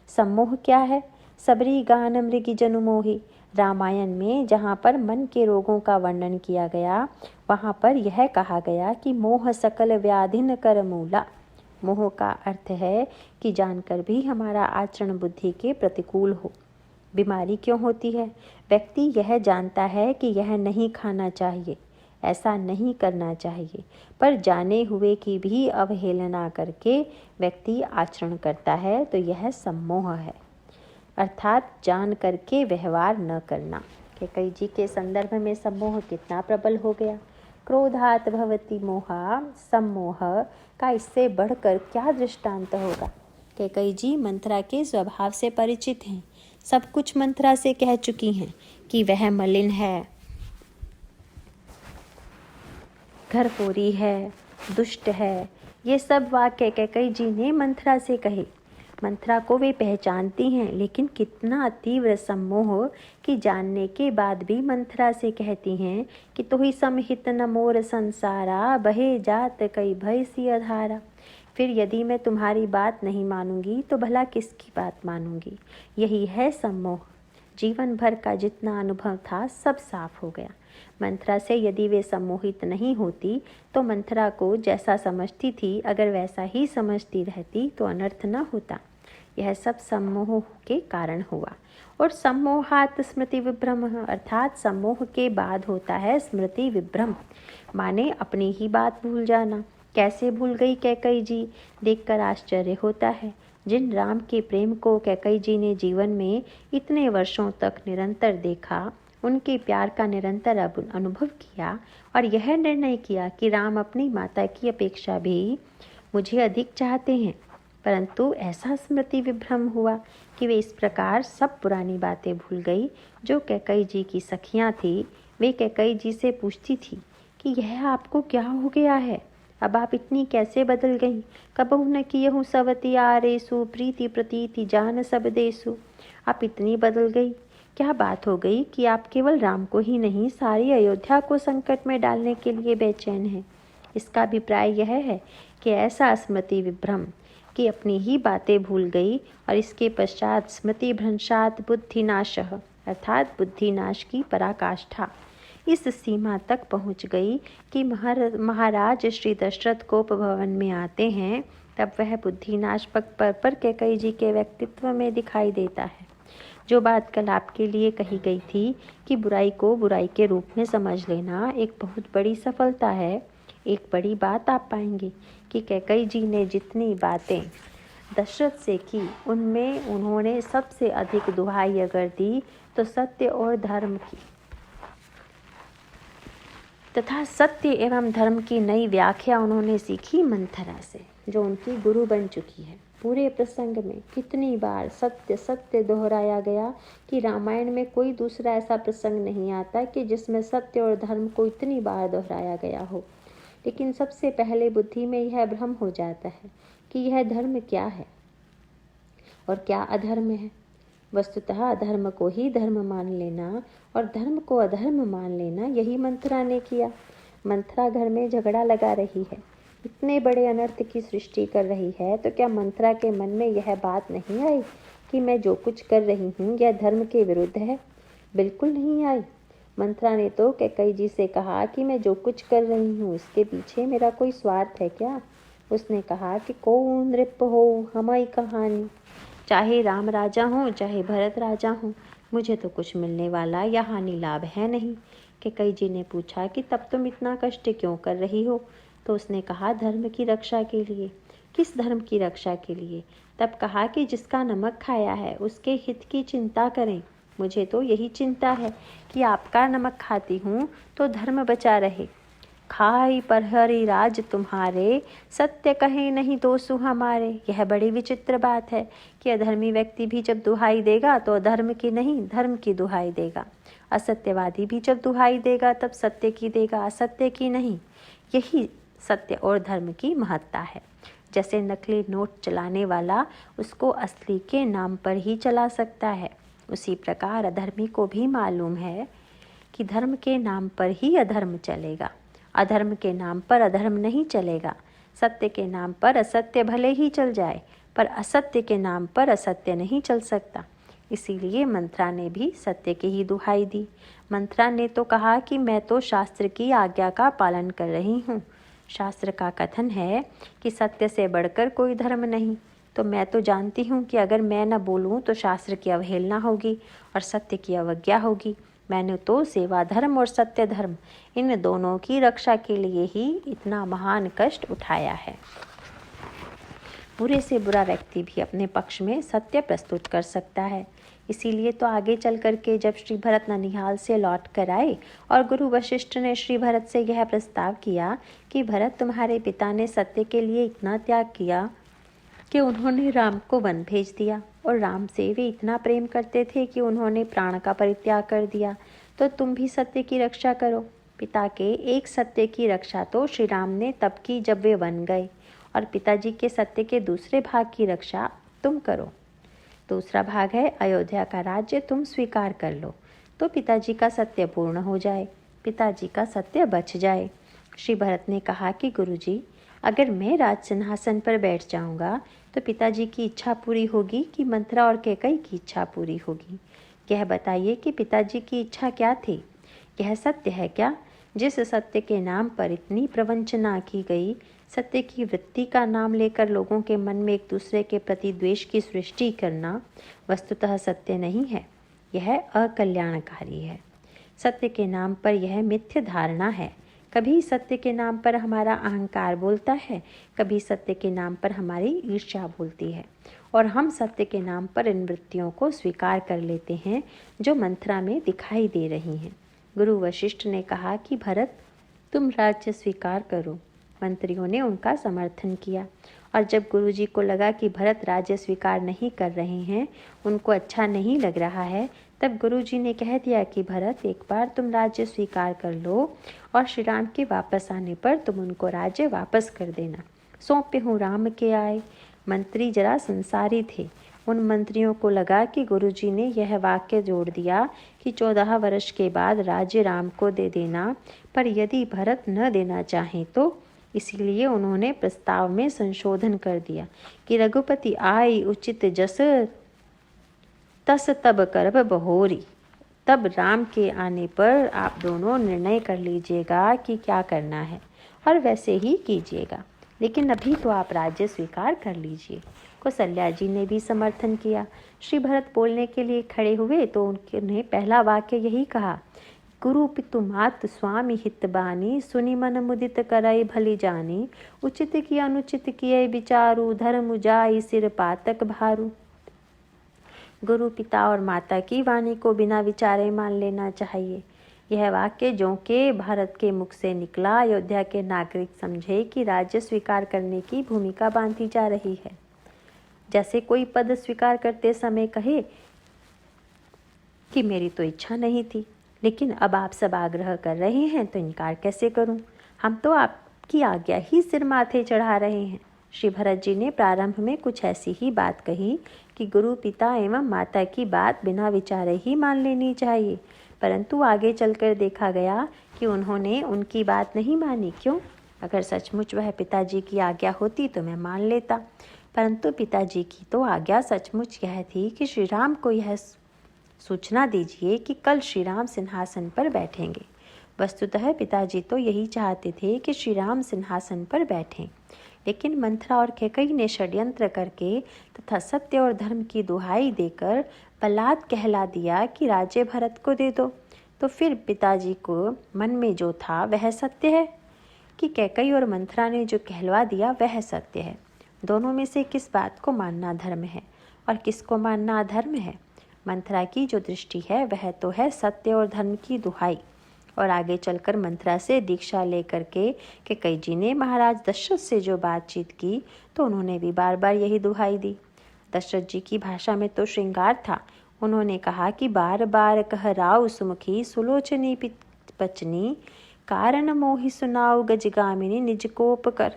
सम्मोह क्या है? सबरी गान मृगी जनुमोही। रामायण में जहाँ पर मन के रोगों का वर्णन किया गया, वहाँ पर यह कहा गया कि मोह सकल व्याधिन कर मूला। मोह का अर्थ है कि जानकर भी हमारा आचरण बुद्धि के प्रतिकूल हो। बीमारी क्यों होती है? व्यक्ति यह जानता है कि यह नहीं खाना चाहिए, ऐसा नहीं करना चाहिए, पर जाने हुए की भी अवहेलना करके व्यक्ति आचरण करता है, तो यह सम्मोह है, अर्थात जान करके व्यवहार न करना। कैकेयी जी के संदर्भ में सम्मोह कितना प्रबल हो गया। क्रोधात् भवति मोहा, सम्मोह का इससे बढ़कर क्या दृष्टांत होगा। कैकेयी जी मंथरा के स्वभाव से परिचित हैं। सब कुछ मंथरा से कह चुकी हैं कि वह मलिन है, घरफोरी है, दुष्ट है। ये सब वाक्य कैकेयी जी ने मंथरा से कहे। मंथरा को वे पहचानती हैं, लेकिन कितना तीव्र सम्मोह कि जानने के बाद भी मंथरा से कहती हैं कि तुही समहित न मोर संसारा, बहे जात कई भय सी अधारा। फिर यदि मैं तुम्हारी बात नहीं मानूंगी तो भला किसकी बात मानूंगी। यही है सम्मोह। जीवन भर का जितना अनुभव था सब साफ हो गया। मंथरा से यदि वे सम्मोहित नहीं होती तो मंथरा को जैसा समझती थी, अगर वैसा ही समझती रहती तो अनर्थ न होता। यह सब सम्मोह के कारण हुआ। और सम्मोहात् स्मृति विभ्रम, अर्थात सम्मोह के बाद होता है स्मृति विभ्रम, माने अपनी ही बात भूल जाना। कैसे भूल गई कैकेयी जी, देखकर आश्चर्य होता है। जिन राम के प्रेम को कैकेयी जी ने जीवन में इतने वर्षों तक निरंतर देखा, उनके प्यार का निरंतर अनुभव किया और यह निर्णय किया कि राम अपनी माता की अपेक्षा भी मुझे अधिक चाहते हैं, परंतु ऐसा स्मृति विभ्रम हुआ कि वे इस प्रकार सब पुरानी बातें भूल गई। जो कैकेयी जी की सखियाँ थी, वे कैकेयी जी से पूछती थी कि यह आपको क्या हो गया है, अब आप इतनी कैसे बदल गई। कबहु न कियहु सवति आरेसु, प्रीति प्रतीति जान सब देसु। आप इतनी बदल गई, क्या बात हो गई कि आप केवल राम को ही नहीं, सारी अयोध्या को संकट में डालने के लिए बेचैन हैं। इसका अभिप्राय यह है कि ऐसा स्मृति विभ्रम कि अपनी ही बातें भूल गई, और इसके पश्चात स्मृति भ्रंशात् बुद्धिनाशः, अर्थात बुद्धिनाश की पराकाष्ठा इस सीमा तक पहुंच गई कि महाराज श्री दशरथ कोप भवन में आते हैं, तब वह बुद्धिनाश पर कैकेयी जी के व्यक्तित्व में दिखाई देता है। जो बात कल आपके लिए कही गई थी कि बुराई को बुराई के रूप में समझ लेना एक बहुत बड़ी सफलता है, एक बड़ी बात आप पाएंगे कि कैकेयी जी ने जितनी बातें दशरथ से की, उनमें उन्होंने सबसे अधिक दुहाई अगर दी तो सत्य और धर्म की, तथा सत्य एवं धर्म की नई व्याख्या उन्होंने सीखी मंथरा से। जो उनकी गुरु बन चुकी है। पूरे प्रसंग में कितनी बार सत्य सत्य दोहराया गया कि रामायण में कोई दूसरा ऐसा प्रसंग नहीं आता कि जिसमें सत्य और धर्म को इतनी बार दोहराया गया हो। लेकिन सबसे पहले बुद्धि में यह भ्रम हो जाता है कि यह धर्म क्या है और क्या अधर्म है। वस्तुतः अधर्म को ही धर्म मान लेना और धर्म को अधर्म मान लेना, यही मंथरा ने किया। मंथरा घर में झगड़ा लगा रही है, इतने बड़े अनर्थ की सृष्टि कर रही है, तो क्या मंथरा के मन में यह बात नहीं आई कि मैं जो कुछ कर रही हूँ यह धर्म के विरुद्ध है? बिल्कुल नहीं आई। मंथरा ने तो कैकेयी जी से कहा कि मैं जो कुछ कर रही हूँ इसके पीछे मेरा कोई स्वार्थ है क्या? उसने कहा कि को नृप हो हमारी कहानी, चाहे राम राजा हो चाहे भरत राजा हो, मुझे तो कुछ मिलने वाला या हानि लाभ है नहीं। कैकेयी जी ने पूछा कि तब तुम इतना कष्ट क्यों कर रही हो? तो उसने कहा धर्म की रक्षा के लिए। किस धर्म की रक्षा के लिए? तब कहा कि जिसका नमक खाया है उसके हित की चिंता करें। मुझे तो यही चिंता है कि आपका नमक खाती हूँ तो धर्म बचा रहे। खाई पर हरि राज तुम्हारे, सत्य कहे नहीं दोषु हमारे। यह बड़ी विचित्र बात है कि अधर्मी व्यक्ति भी जब दुहाई देगा तो अधर्म की नहीं धर्म की दुहाई देगा। असत्यवादी भी जब दुहाई देगा तब सत्य की देगा, असत्य की नहीं। यही सत्य और धर्म की महत्ता है। जैसे नकली नोट चलाने वाला उसको असली के नाम पर ही चला सकता है, उसी प्रकार अधर्मी को भी मालूम है कि धर्म के नाम पर ही अधर्म चलेगा, अधर्म के नाम पर अधर्म नहीं चलेगा। सत्य के नाम पर असत्य भले ही चल जाए, पर असत्य के नाम पर असत्य नहीं चल सकता। इसीलिए मंथरा ने भी सत्य की ही दुहाई दी। मंथरा ने तो कहा कि मैं तो शास्त्र की आज्ञा का पालन कर रही हूँ। शास्त्र का कथन है कि सत्य से बढ़कर कोई धर्म नहीं, तो मैं तो जानती हूँ कि अगर मैं न बोलूँ तो शास्त्र की अवहेलना होगी और सत्य की अवज्ञा होगी। मैंने तो सेवा धर्म और सत्य धर्म इन दोनों की रक्षा के लिए ही इतना महान कष्ट उठाया है। बुरे से बुरा व्यक्ति भी अपने पक्ष में सत्य प्रस्तुत कर सकता है। इसीलिए तो आगे चल करके जब श्री भरत ननिहाल से लौट कर आए और गुरु वशिष्ठ ने श्री भरत से यह प्रस्ताव किया कि भरत, तुम्हारे पिता ने सत्य के लिए इतना त्याग किया कि उन्होंने राम को वन भेज दिया, और राम से वे इतना प्रेम करते थे कि उन्होंने प्राण का परित्याग कर दिया, तो तुम भी सत्य की रक्षा करो। पिता के एक सत्य की रक्षा तो श्री राम ने तब की जब वे वन गए, और पिताजी के सत्य के दूसरे भाग की रक्षा तुम करो। दूसरा भाग है अयोध्या का राज्य तुम स्वीकार कर लो, तो पिताजी का सत्य पूर्ण हो जाए, पिताजी का सत्य बच जाए। श्री भरत ने कहा कि गुरुजी, अगर मैं राज सिंहासन पर बैठ जाऊंगा तो पिताजी की इच्छा पूरी होगी कि मंथरा और कैकेयी की इच्छा पूरी होगी? यह बताइए कि पिताजी की इच्छा क्या थी? यह सत्य है क्या? जिस सत्य के नाम पर इतनी प्रवंचना की गई, सत्य की वृत्ति का नाम लेकर लोगों के मन में एक दूसरे के प्रति द्वेष की सृष्टि करना वस्तुतः सत्य नहीं है, यह अकल्याणकारी है। सत्य के नाम पर यह मिथ्य धारणा है। कभी सत्य के नाम पर हमारा अहंकार बोलता है, कभी सत्य के नाम पर हमारी ईर्ष्या बोलती है, और हम सत्य के नाम पर इन वृत्तियों को स्वीकार कर लेते हैं जो मंथरा में दिखाई दे रही हैं। गुरु वशिष्ठ ने कहा कि भरत, तुम राज्य स्वीकार करो। मंत्रियों ने उनका समर्थन किया, और जब गुरुजी को लगा कि भरत राज्य स्वीकार नहीं कर रहे हैं, उनको अच्छा नहीं लग रहा है, तब गुरुजी ने कह दिया कि भरत, एक बार तुम राज्य स्वीकार कर लो और श्री राम के वापस आने पर तुम उनको राज्य वापस कर देना। सौंपे हूँ राम के आए। मंत्री जरा संसारी थे। उन मंत्रियों को लगा कि गुरुजी ने यह वाक्य जोड़ दिया कि 14 वर्ष के बाद राज्य राम को दे देना, पर यदि भरत न देना चाहें तो। इसीलिए उन्होंने प्रस्ताव में संशोधन कर दिया कि रघुपति आई उचित जस तस तब करब बहोरी। तब राम के आने पर आप दोनों निर्णय कर लीजिएगा कि क्या करना है, और वैसे ही कीजिएगा, लेकिन अभी तो आप राज्य स्वीकार कर लीजिए। कौशल्या जी ने भी समर्थन किया। श्री भरत बोलने के लिए खड़े हुए तो उन्होंने पहला वाक्य यही कहा, गुरु पितु मात स्वामी हित बानी, सुनि मन मुदित करई भली जानी, उचित की अनुचित किए विचारू, धर्म जाई सिर पातक भारू। गुरु पिता और माता की वाणी को बिना विचारे मान लेना चाहिए। यह वाक्य जो के भारत के मुख से निकला, अयोध्या के नागरिक समझे कि राज्य स्वीकार करने की भूमिका बांधी जा रही है। जैसे कोई पद स्वीकार करते समय कहे कि मेरी तो इच्छा नहीं थी, लेकिन अब आप सब आग्रह कर रहे हैं तो इनकार कैसे करूं? हम तो आपकी आज्ञा ही सिर माथे चढ़ा रहे हैं। श्री भरत जी ने प्रारंभ में कुछ ऐसी ही बात कही कि गुरु, पिता एवं माता की बात बिना विचारे ही मान लेनी चाहिए, परंतु आगे चलकर देखा गया कि उन्होंने उनकी बात नहीं मानी। क्यों? अगर सचमुच वह पिताजी की आज्ञा होती तो मैं मान लेता, परंतु पिताजी की तो आज्ञा सचमुच यह थी कि श्री राम को यह सूचना दीजिए कि कल श्री राम सिंहासन पर बैठेंगे। वस्तुतः पिताजी तो यही चाहते थे कि श्री राम सिंहासन पर बैठें, लेकिन मंथरा और कैकेयी ने षड्यंत्र करके तथा सत्य और धर्म की दुहाई देकर बलात् कहला दिया कि राज्य भरत को दे दो। तो फिर पिताजी को मन में जो था वह सत्य है कि कैकेयी और मंथरा ने जो कहलवा दिया वह सत्य है? दोनों में से किस बात को मानना धर्म है और किसको मानना अधर्म है? मंथरा की जो दृष्टि है वह तो है सत्य और धर्म की दुहाई। और आगे चलकर मंथरा से दीक्षा लेकर के कैकेयी जी ने महाराज दशरथ से जो बातचीत की तो उन्होंने भी बार बार यही दुहाई दी। दशरथ जी की भाषा में तो श्रृंगार था। उन्होंने कहा कि बार बार कह राव सुमुखी सुलोचनी पचनी, कारण मोहि सुनाओ गजगामिनी निज कोप कर।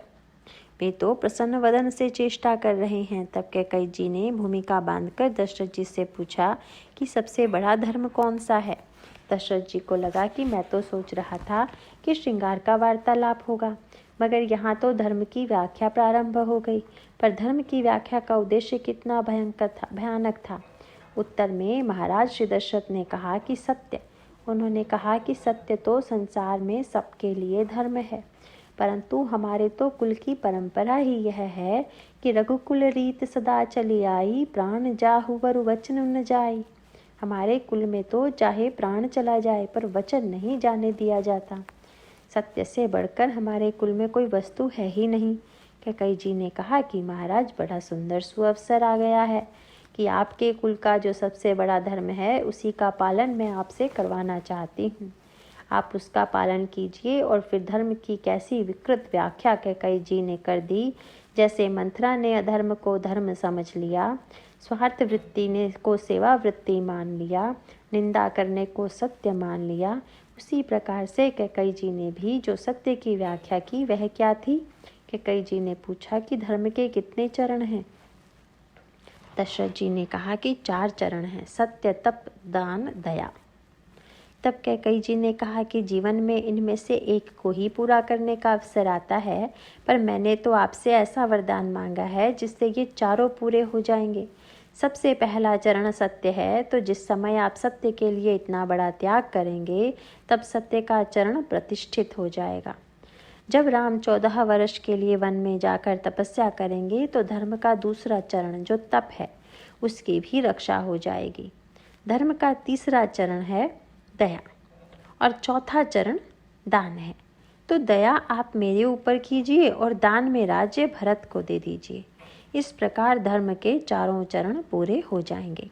वे तो प्रसन्न वदन से चेष्टा कर रहे हैं। तब कैकेयी जी ने भूमिका बांधकर दशरथ जी से पूछा कि सबसे बड़ा धर्म कौन सा है? दशरथ जी को लगा कि मैं तो सोच रहा था कि श्रृंगार का वार्तालाप होगा, मगर यहाँ तो धर्म की व्याख्या प्रारंभ हो गई। पर धर्म की व्याख्या का उद्देश्य कितना भयानक था। उत्तर में महाराज श्री दशरथ ने कहा कि सत्य। उन्होंने कहा कि सत्य तो संसार में सबके लिए धर्म है, परंतु हमारे तो कुल की परंपरा ही यह है कि रघुकुल रीत सदा चली आई, प्राण जाहु वर वचन न जाई। हमारे कुल में तो चाहे प्राण चला जाए पर वचन नहीं जाने दिया जाता। सत्य से बढ़कर हमारे कुल में कोई वस्तु है ही नहीं। कैकेयी जी ने कहा कि महाराज, बड़ा सुंदर सुअवसर आ गया है कि आपके कुल का जो सबसे बड़ा धर्म है उसी का पालन मैं आपसे करवाना चाहती हूँ। आप उसका पालन कीजिए। और फिर धर्म की कैसी विकृत व्याख्या कैकेयी जी ने कर दी। जैसे मंथरा ने अधर्म को धर्म समझ लिया, स्वार्थ वृत्ति ने को सेवा वृत्ति मान लिया, निंदा करने को सत्य मान लिया, उसी प्रकार से कैकेयी जी ने भी जो सत्य की व्याख्या की वह क्या थी? कैकेयी जी ने पूछा कि धर्म के कितने चरण हैं? दशरथ जी ने कहा कि 4 चरण हैं, सत्य, तप, दान, दया। तब कैकेयी जी ने कहा कि जीवन में इनमें से एक को ही पूरा करने का अवसर आता है, पर मैंने तो आपसे ऐसा वरदान मांगा है जिससे ये चारों पूरे हो जाएंगे। सबसे पहला चरण सत्य है, तो जिस समय आप सत्य के लिए इतना बड़ा त्याग करेंगे तब सत्य का चरण प्रतिष्ठित हो जाएगा। जब राम 14 वर्ष के लिए वन में जाकर तपस्या करेंगे तो धर्म का दूसरा चरण जो तप है उसकी भी रक्षा हो जाएगी। धर्म का तीसरा चरण है दया और चौथा चरण दान है। तो दया आप मेरे ऊपर कीजिए और दान में राज्य भरत को दे दीजिए। इस प्रकार धर्म के चारों चरण पूरे हो जाएंगे।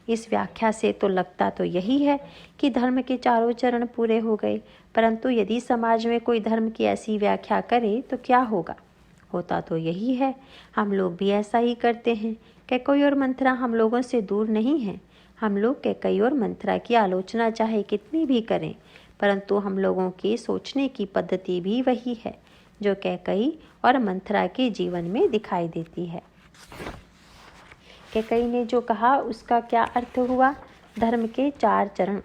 इस व्याख्या से तो लगता तो यही है कि धर्म के चारों चरण पूरे हो गए, परंतु यदि समाज में कोई धर्म की ऐसी व्याख्या करे तो क्या होगा? होता तो यही है, हम लोग भी ऐसा ही करते हैं। कैकेयी और मंथरा हम लोगों से दूर नहीं हैं। हम लोग कैकेयी और मंथरा की आलोचना चाहे कितनी भी करें, परंतु हम लोगों की सोचने की पद्धति भी वही है जो कैकेयी और मंथरा के जीवन में दिखाई देती है। कैकेयी ने जो कहा उसका क्या अर्थ हुआ? धर्म के 4 चरण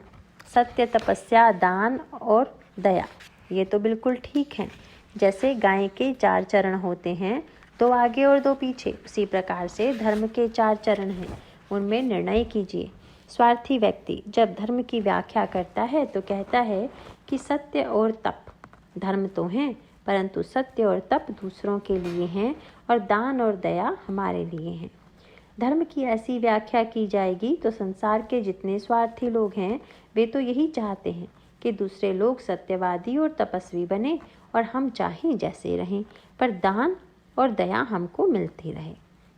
सत्य, तपस्या, दान और दया, ये तो बिल्कुल ठीक है। जैसे गाय के 4 चरण होते हैं, 2 आगे और 2 पीछे, उसी प्रकार से धर्म के 4 चरण हैं, उनमें निर्णय कीजिए। स्वार्थी व्यक्ति जब धर्म की व्याख्या करता है तो कहता है कि सत्य और तप धर्म तो हैं, परंतु सत्य और तप दूसरों के लिए हैं और दान और दया हमारे लिए हैं। धर्म की ऐसी व्याख्या की जाएगी तो संसार के जितने स्वार्थी लोग हैं वे तो यही चाहते हैं कि दूसरे लोग सत्यवादी और तपस्वी बने और हम चाहें जैसे रहें, पर दान और दया हमको मिलती रहे।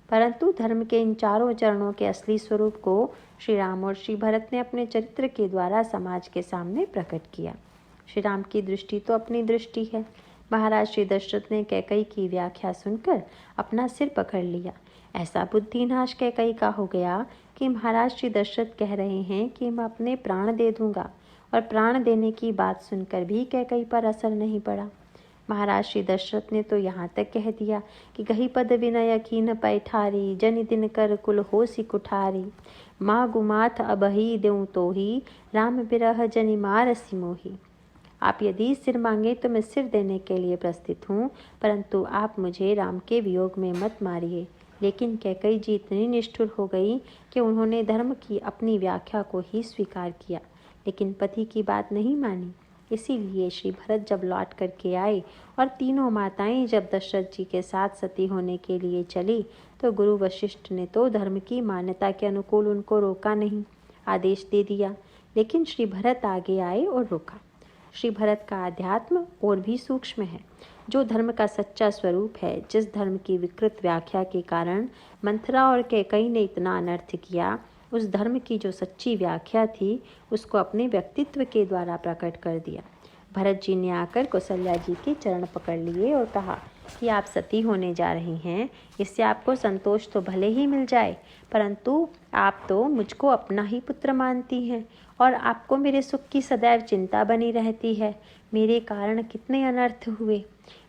परंतु धर्म के इन चारों चरणों के असली स्वरूप को श्री राम और श्री भरत ने अपने चरित्र के द्वारा समाज के सामने प्रकट किया। श्री राम की दृष्टि तो अपनी दृष्टि है। महाराज श्री दशरथ ने कैकई की व्याख्या सुनकर अपना सिर पकड़ लिया। ऐसा बुद्धिनाश कैकई का हो गया कि महाराज श्री दशरथ कह रहे हैं कि मैं अपने प्राण दे दूंगा, और प्राण देने की बात सुनकर भी कैकई पर असर नहीं पड़ा। महाराज श्री दशरथ ने तो यहाँ तक कह दिया कि गही पद विनय कीन पैठारी, जनि दिन कर कुल होसी कुठारी, माँ गुमाथ अबही देऊँ तो ही, राम बिरह जनि मारसी मोही। आप यदि सिर मांगे तो मैं सिर देने के लिए प्रस्তুत हूँ, परंतु आप मुझे राम के वियोग में मत मारिए। लेकिन कैकई जी इतनी निष्ठुर हो गई कि उन्होंने धर्म की अपनी व्याख्या को ही स्वीकार किया, लेकिन पति की बात नहीं मानी। इसीलिए श्री भरत जब लौट करके आए और तीनों माताएं जब दशरथ जी के साथ सती होने के लिए चली, तो गुरु वशिष्ठ ने तो धर्म की मान्यता के अनुकूल उनको रोका नहीं, आदेश दे दिया। लेकिन श्री भरत आगे आए और रोका। श्री भरत का अध्यात्म और भी सूक्ष्म है, जो धर्म का सच्चा स्वरूप है। जिस धर्म की विकृत व्याख्या के कारण मंथरा और कैकई ने इतना अनर्थ किया, उस धर्म की जो सच्ची व्याख्या थी उसको अपने व्यक्तित्व के द्वारा प्रकट कर दिया। भरत जी ने आकर कौशल्या जी के चरण पकड़ लिए और कहा कि आप सती होने जा रही हैं, इससे आपको संतोष तो भले ही मिल जाए, परंतु आप तो मुझको अपना ही पुत्र मानती हैं और आपको मेरे सुख की सदैव चिंता बनी रहती है। मेरे कारण कितने अनर्थ हुए,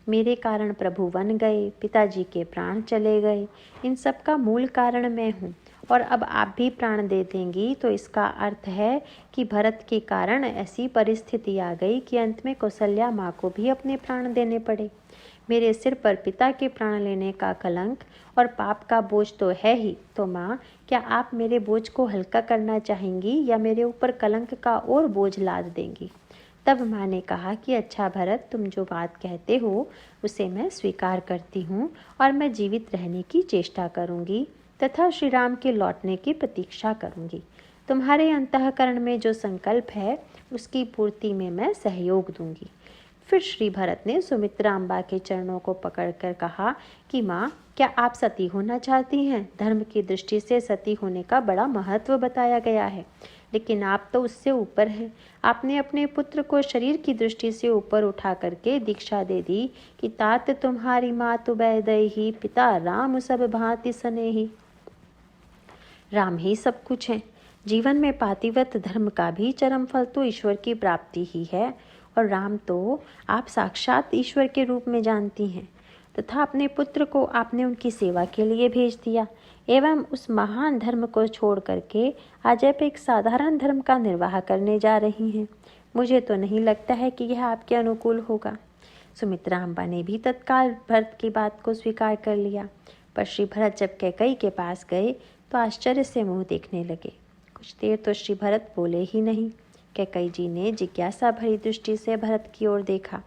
मेरे कारण प्रभु वन गए, पिताजी के प्राण चले गए, इन सब का मूल कारण मैं हूँ। और अब आप भी प्राण दे देंगी तो इसका अर्थ है कि भरत के कारण ऐसी परिस्थिति आ गई कि अंत में कौशल्या माँ को भी अपने प्राण देने पड़े। मेरे सिर पर पिता के प्राण लेने का कलंक और पाप का बोझ तो है ही, तो माँ क्या आप मेरे बोझ को हल्का करना चाहेंगी या मेरे ऊपर कलंक का और बोझ लाद देंगी? तब माँ ने कहा कि अच्छा भरत, तुम जो बात कहते हो उसे मैं स्वीकार करती हूँ और मैं जीवित रहने की चेष्टा करूँगी तथा श्री राम के लौटने की प्रतीक्षा करूँगी। तुम्हारे अंतःकरण में जो संकल्प है उसकी पूर्ति में मैं सहयोग दूंगी। फिर श्री भरत ने सुमित्रा अम्बा के चरणों को पकड़कर कहा कि माँ, क्या आप सती होना चाहती हैं? धर्म की दृष्टि से सती होने का बड़ा महत्व बताया गया है, लेकिन आप तो उससे ऊपर हैं। आपने अपने पुत्र को शरीर की दृष्टि से ऊपर उठा करके दीक्षा दे दी कि तात तुम्हारी मातु बैदई, पिता राम सब भांति स्नेही। राम ही सब कुछ है। जीवन में पातिव्रत धर्म का भी चरम फल तो ईश्वर की प्राप्ति ही है, और राम तो आप साक्षात ईश्वर के रूप में जानती हैं, तथा अपने पुत्र को आपने उनकी सेवा के लिए भेज दिया एवं उस महान धर्म को छोड़ करके आज आप एक साधारण धर्म का निर्वाह करने जा रही हैं। मुझे तो नहीं लगता है कि यह आपके अनुकूल होगा। सुमित्रा अम्बा ने भी तत्काल भरत की बात को स्वीकार कर लिया, पर श्री भरत जब कैकई के पास गए तो आश्चर्य से मुँह देखने लगे। कुछ देर तो श्री भरत बोले ही नहीं। कैकई जी ने जिज्ञासा भरी दृष्टि से भरत की ओर देखा।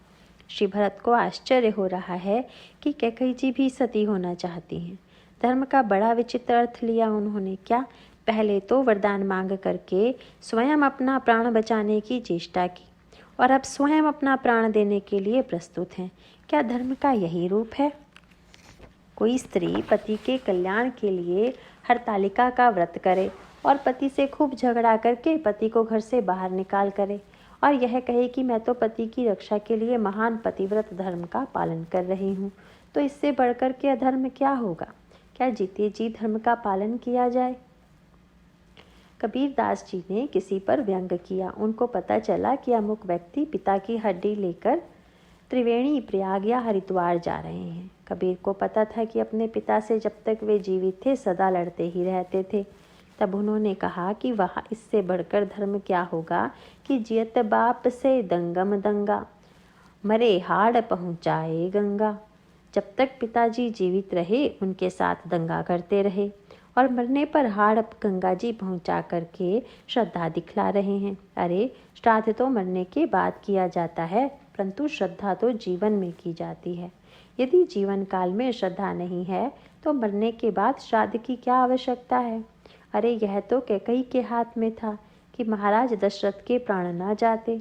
श्री भरत को आश्चर्य हो रहा है कि कैकई जी भी सती होना चाहती हैं। धर्म का बड़ा विचित्र अर्थ लिया उन्होंने। क्या पहले तो वरदान मांग करके स्वयं अपना प्राण बचाने की चेष्टा की, और अब स्वयं अपना प्राण देने के लिए प्रस्तुत हैं। क्या धर्म का यही रूप है? कोई स्त्री पति के कल्याण के लिए हरतालिका का व्रत करे और पति से खूब झगड़ा करके पति को घर से बाहर निकाल करे और यह कहे कि मैं तो पति की रक्षा के लिए महान पतिव्रत धर्म का पालन कर रही हूँ, तो इससे बढ़कर के अधर्म क्या होगा? क्या जीते जी धर्म का पालन किया जाए? कबीर दास जी ने किसी पर व्यंग किया। उनको पता चला कि अमुक व्यक्ति पिता की हड्डी लेकर त्रिवेणी, प्रयाग या हरिद्वार जा रहे हैं। कबीर को पता था कि अपने पिता से जब तक वे जीवित थे सदा लड़ते ही रहते थे। तब उन्होंने कहा कि वह इससे बढ़कर धर्म क्या होगा कि जियत बाप से दंगम दंगा, मरे हाड़ पहुँचाए गंगा। जब तक पिताजी जीवित रहे उनके साथ दंगा करते रहे और मरने पर हाड़ गंगा जी पहुँचा करके श्रद्धा दिखला रहे हैं। अरे, श्राद्ध तो मरने के बाद किया जाता है, परंतु श्रद्धा तो जीवन में की जाती है। यदि जीवन काल में श्रद्धा नहीं है तो मरने के बाद श्राद्ध की क्या आवश्यकता है? अरे, यह तो कैकई के हाथ में था कि महाराज दशरथ के प्राण न जाते,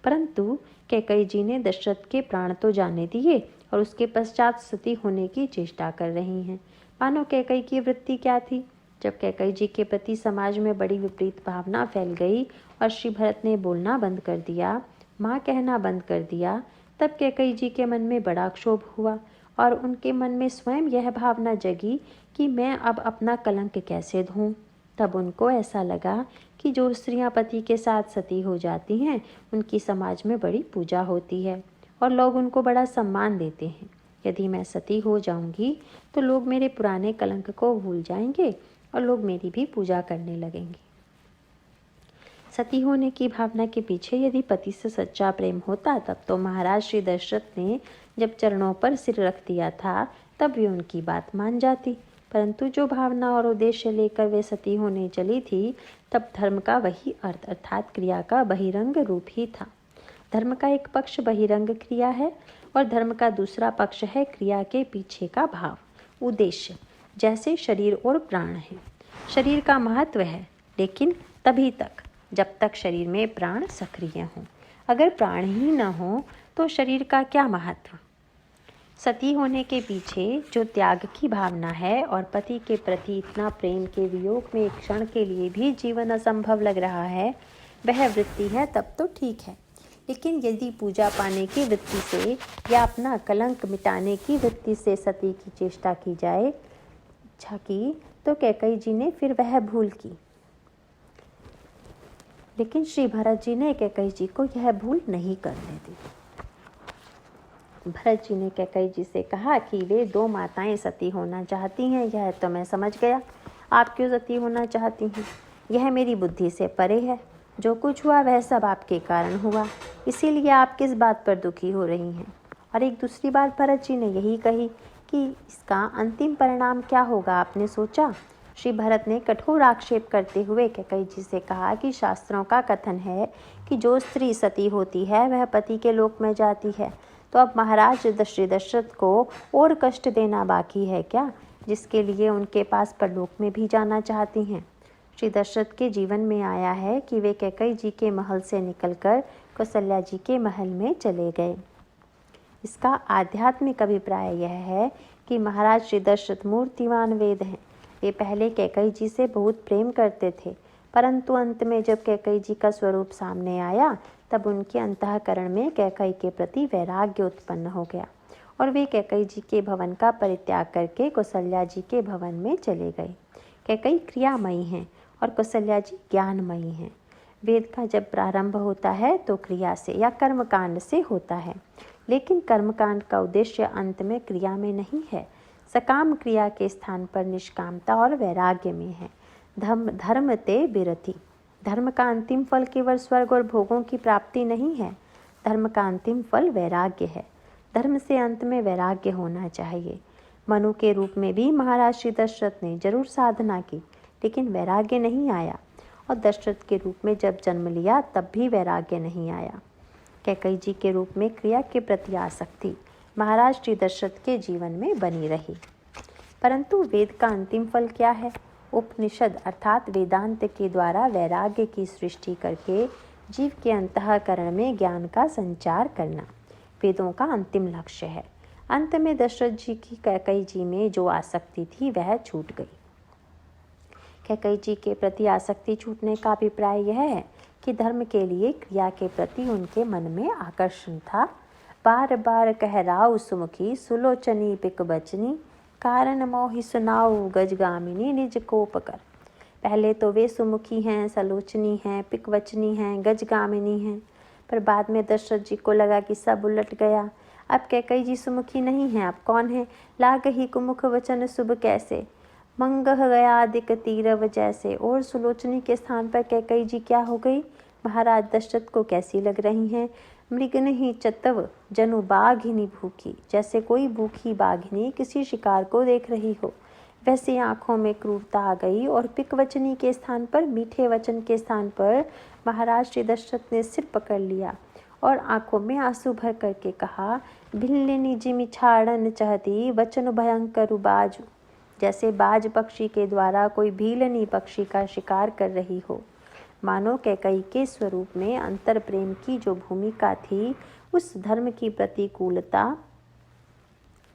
परंतु कैकई जी ने दशरथ के प्राण तो जाने दिए और उसके पश्चात सती होने की चेष्टा कर रही हैं। मानो कैकई की वृत्ति क्या थी। जब कैकई जी के प्रति समाज में बड़ी विपरीत भावना फैल गई और श्री भरत ने बोलना बंद कर दिया, माँ कहना बंद कर दिया, तब कैकई जी के मन में बड़ा क्षोभ हुआ और उनके मन में स्वयं यह भावना जगी कि मैं अब अपना कलंक कैसे धोऊं। तब उनको ऐसा लगा कि जो स्त्रियां पति के साथ सती हो जाती हैं उनकी समाज में बड़ी पूजा होती है और लोग उनको बड़ा सम्मान देते हैं। यदि मैं सती हो जाऊंगी तो लोग मेरे पुराने कलंक को भूल जाएंगे और लोग मेरी भी पूजा करने लगेंगे। सती होने की भावना के पीछे यदि पति से सच्चा प्रेम होता तब तो महाराज श्री दशरथ ने जब चरणों पर सिर रख दिया था तब वे उनकी बात मान जाती, परंतु जो भावना और उद्देश्य लेकर वे सती होने चली थी तब धर्म का वही अर्थ अर्थात क्रिया का बहिरंग रूप ही था। धर्म का एक पक्ष बहिरंग क्रिया है और धर्म का दूसरा पक्ष है क्रिया के पीछे का भाव उद्देश्य। जैसे शरीर और प्राण है, शरीर का महत्व है लेकिन तभी तक जब तक शरीर में प्राण सक्रिय हों। अगर प्राण ही न हो तो शरीर का क्या महत्व। सती होने के पीछे जो त्याग की भावना है और पति के प्रति इतना प्रेम के वियोग में एक क्षण के लिए भी जीवन असंभव लग रहा है, वह वृत्ति है तब तो ठीक है। लेकिन यदि पूजा पाने की वृत्ति से या अपना कलंक मिटाने की वृत्ति से सती की चेष्टा की जाए इच्छा की तो कैकई जी ने फिर वह भूल की। लेकिन श्री भरत जी ने कैकई जी को यह भूल नहीं करने दी। भरत जी ने कैकई जी से कहा कि वे दो माताएं सती होना चाहती हैं, यह तो मैं समझ गया। आप क्यों सती होना चाहती हैं यह मेरी बुद्धि से परे है। जो कुछ हुआ वह सब आपके कारण हुआ, इसीलिए आप किस बात पर दुखी हो रही हैं। और एक दूसरी बात भरत जी ने यही कही कि इसका अंतिम परिणाम क्या होगा, आपने सोचा। श्री भरत ने कठोर आक्षेप करते हुए कैकई जी से कहा कि शास्त्रों का कथन है कि जो स्त्री सती होती है वह पति के लोक में जाती है, तो अब महाराज श्री दशरथ को और कष्ट देना बाकी है क्या, जिसके लिए उनके पास परलोक में भी जाना चाहती हैं। श्री दशरथ के जीवन में आया है कि वे कैकई जी के महल से निकलकर कौशल्या जी के महल में चले गए। इसका आध्यात्मिक अभिप्राय यह है कि महाराज श्री दशरथ मूर्तिमान वेद हैं। वे पहले कैकई जी से बहुत प्रेम करते थे, परंतु अंत में जब कैकई जी का स्वरूप सामने आया तब उनके अंतःकरण में कैकई के प्रति वैराग्य उत्पन्न हो गया और वे कैकई जी के भवन का परित्याग करके कौशल्या जी के भवन में चले गए। कैकई क्रियामयी हैं और कौशल्या जी ज्ञानमयी हैं। वेद का जब प्रारंभ होता है तो क्रिया से या कर्मकांड से होता है, लेकिन कर्मकांड का उद्देश्य अंत में क्रिया में नहीं है। सकाम क्रिया के स्थान पर निष्कामता और वैराग्य में है। धर्म ते बिरति। धर्म का अंतिम फल केवल स्वर्ग और भोगों की प्राप्ति नहीं है, धर्म का अंतिम फल वैराग्य है। धर्म से अंत में वैराग्य होना चाहिए। मनु के रूप में भी महाराज श्री दशरथ ने जरूर साधना की, लेकिन वैराग्य नहीं आया, और दशरथ के रूप में जब जन्म लिया तब भी वैराग्य नहीं आया। कैकई जी के रूप में क्रिया के प्रति आसक्ति महाराज श्री दशरथ के जीवन में बनी रही। परंतु वेद का अंतिम फल क्या है? उपनिषद अर्थात वेदांत के द्वारा वैराग्य की सृष्टि करके जीव के अंतःकरण में ज्ञान का संचार करना वेदों का अंतिम लक्ष्य है। अंत में दशरथ जी की कैकई जी में जो आसक्ति थी वह छूट गई। कैकई जी के प्रति आसक्ति छूटने का अभिप्राय यह है कि धर्म के लिए क्रिया के प्रति उनके मन में आकर्षण था। बार बार कहराऊ सुमुखी सुलोचनी पिक बचनी कारण मोहि सुनाऊ गजगामिनी निज कोप कर। पहले तो वे सुमुखी हैं, सलोचनी हैं, पिकवचनी हैं, गजगामिनी हैं, पर बाद में दशरथ जी को लगा कि सब उलट गया। अब कैकई जी सुमुखी नहीं हैं, अब कौन है? लाग ही कुमुख वचन शुभ कैसे, मंगह गया अधिक तीरव जैसे। और सुलोचनी के स्थान पर कैकई जी क्या हो गई? महाराज दशरथ को कैसी लग रही हैं? मृगन ही चतव जनु बाघिनी भूखी, जैसे कोई भूखी बाघिनी किसी शिकार को देख रही हो, वैसे आंखों में क्रूरता आ गई। और पिकवचनी के स्थान पर, मीठे वचन के स्थान पर महाराज श्री दशरथ ने सिर पकड़ लिया और आंखों में आंसू भर करके कहा, भिल्लिनी जिमि छाड़न चाहती वचन भयंकर बाजू, जैसे बाज पक्षी के द्वारा कोई भीलनी पक्षी का शिकार कर रही हो। मानो कैकई के स्वरूप में अंतर प्रेम की जो भूमिका थी उस धर्म की प्रतिकूलता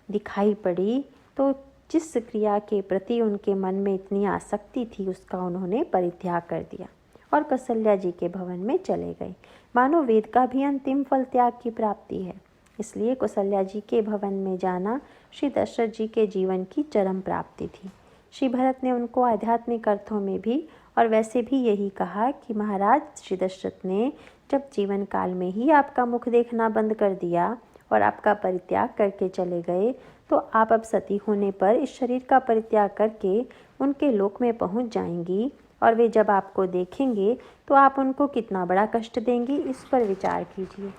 दिखाई पड़ी, तो जिस क्रिया के प्रति उनके मन में इतनी आसक्ति थी उसका उन्होंने परित्याग कर दिया और कौशल्या जी के भवन में चले गए। मानो वेद का भी अंतिम फल त्याग की प्राप्ति है। इसलिए कौशल्या जी के भवन में जाना श्री दशरथ जी के जीवन की चरम प्राप्ति थी। श्री भरत ने उनको आध्यात्मिक अर्थों में भी और वैसे भी यही कहा कि महाराज, श्री दशरथ ने जब जीवन काल में ही आपका मुख देखना बंद कर दिया और आपका परित्याग करके चले गए, तो आप अब सती होने पर इस शरीर का परित्याग करके उनके लोक में पहुंच जाएंगी और वे जब आपको देखेंगे तो आप उनको कितना बड़ा कष्ट देंगी, इस पर विचार कीजिए।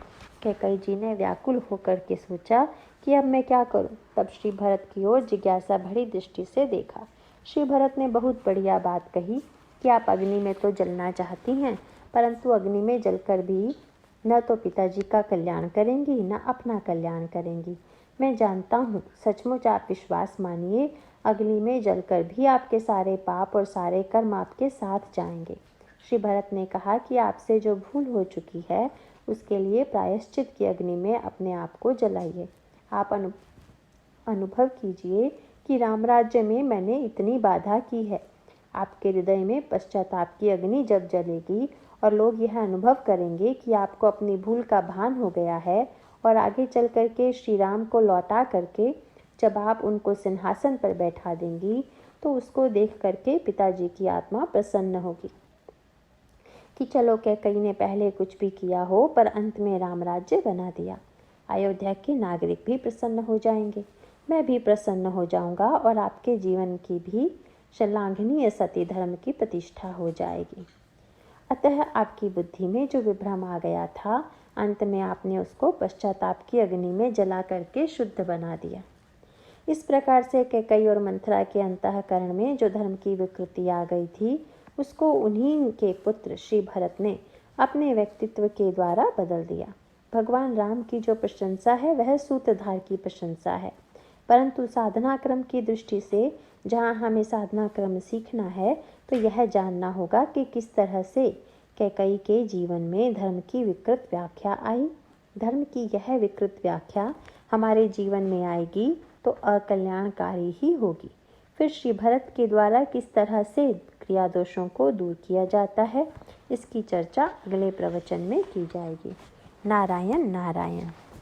कैकेयी जी ने व्याकुल होकर के सोचा कि अब मैं क्या करूं। तब श्री भरत की ओर जिज्ञासा भरी दृष्टि से देखा। श्री भरत ने बहुत बढ़िया बात कही कि आप अग्नि में तो जलना चाहती हैं, परंतु अग्नि में जलकर भी न तो पिताजी का कल्याण करेंगी न अपना कल्याण करेंगी। मैं जानता हूँ, सचमुच आप विश्वास मानिए, अग्नि में जलकर भी आपके सारे पाप और सारे कर्म आपके साथ जाएंगे। श्री भरत ने कहा कि आपसे जो भूल हो चुकी है उसके लिए प्रायश्चित की अग्नि में अपने आप को जलाइए। आप अनुभव कीजिए कि राम राज्य में मैंने इतनी बाधा की है। आपके हृदय में पश्चाताप की अग्नि जब जलेगी और लोग यह अनुभव करेंगे कि आपको अपनी भूल का भान हो गया है और आगे चल करके श्री राम को लौटा करके जब आप उनको सिंहासन पर बैठा देंगी, तो उसको देख करके पिताजी की आत्मा प्रसन्न होगी कि चलो कैकेयी ने पहले कुछ भी किया हो पर अंत में राम राज्य बना दिया। अयोध्या के नागरिक भी प्रसन्न हो जाएंगे, मैं भी प्रसन्न हो जाऊंगा और आपके जीवन की भी श्लाघनीय सती धर्म की प्रतिष्ठा हो जाएगी। अतः आपकी बुद्धि में जो विभ्रम आ गया था, अंत में आपने उसको पश्चाताप की अग्नि में जला करके शुद्ध बना दिया। इस प्रकार से कैकेयी और मंथरा के अंतःकरण में जो धर्म की विकृति आ गई थी, उसको उन्हीं के पुत्र श्री भरत ने अपने व्यक्तित्व के द्वारा बदल दिया। भगवान राम की जो प्रशंसा है वह सूत्रधार की प्रशंसा है, परंतु साधना क्रम की दृष्टि से जहाँ हमें साधना क्रम सीखना है तो यह जानना होगा कि किस तरह से कैकेयी के जीवन में धर्म की विकृत व्याख्या आई। धर्म की यह विकृत व्याख्या हमारे जीवन में आएगी तो अकल्याणकारी ही होगी। फिर श्री भरत के द्वारा किस तरह से क्रिया दोषों को दूर किया जाता है, इसकी चर्चा अगले प्रवचन में की जाएगी। नारायण नारायण।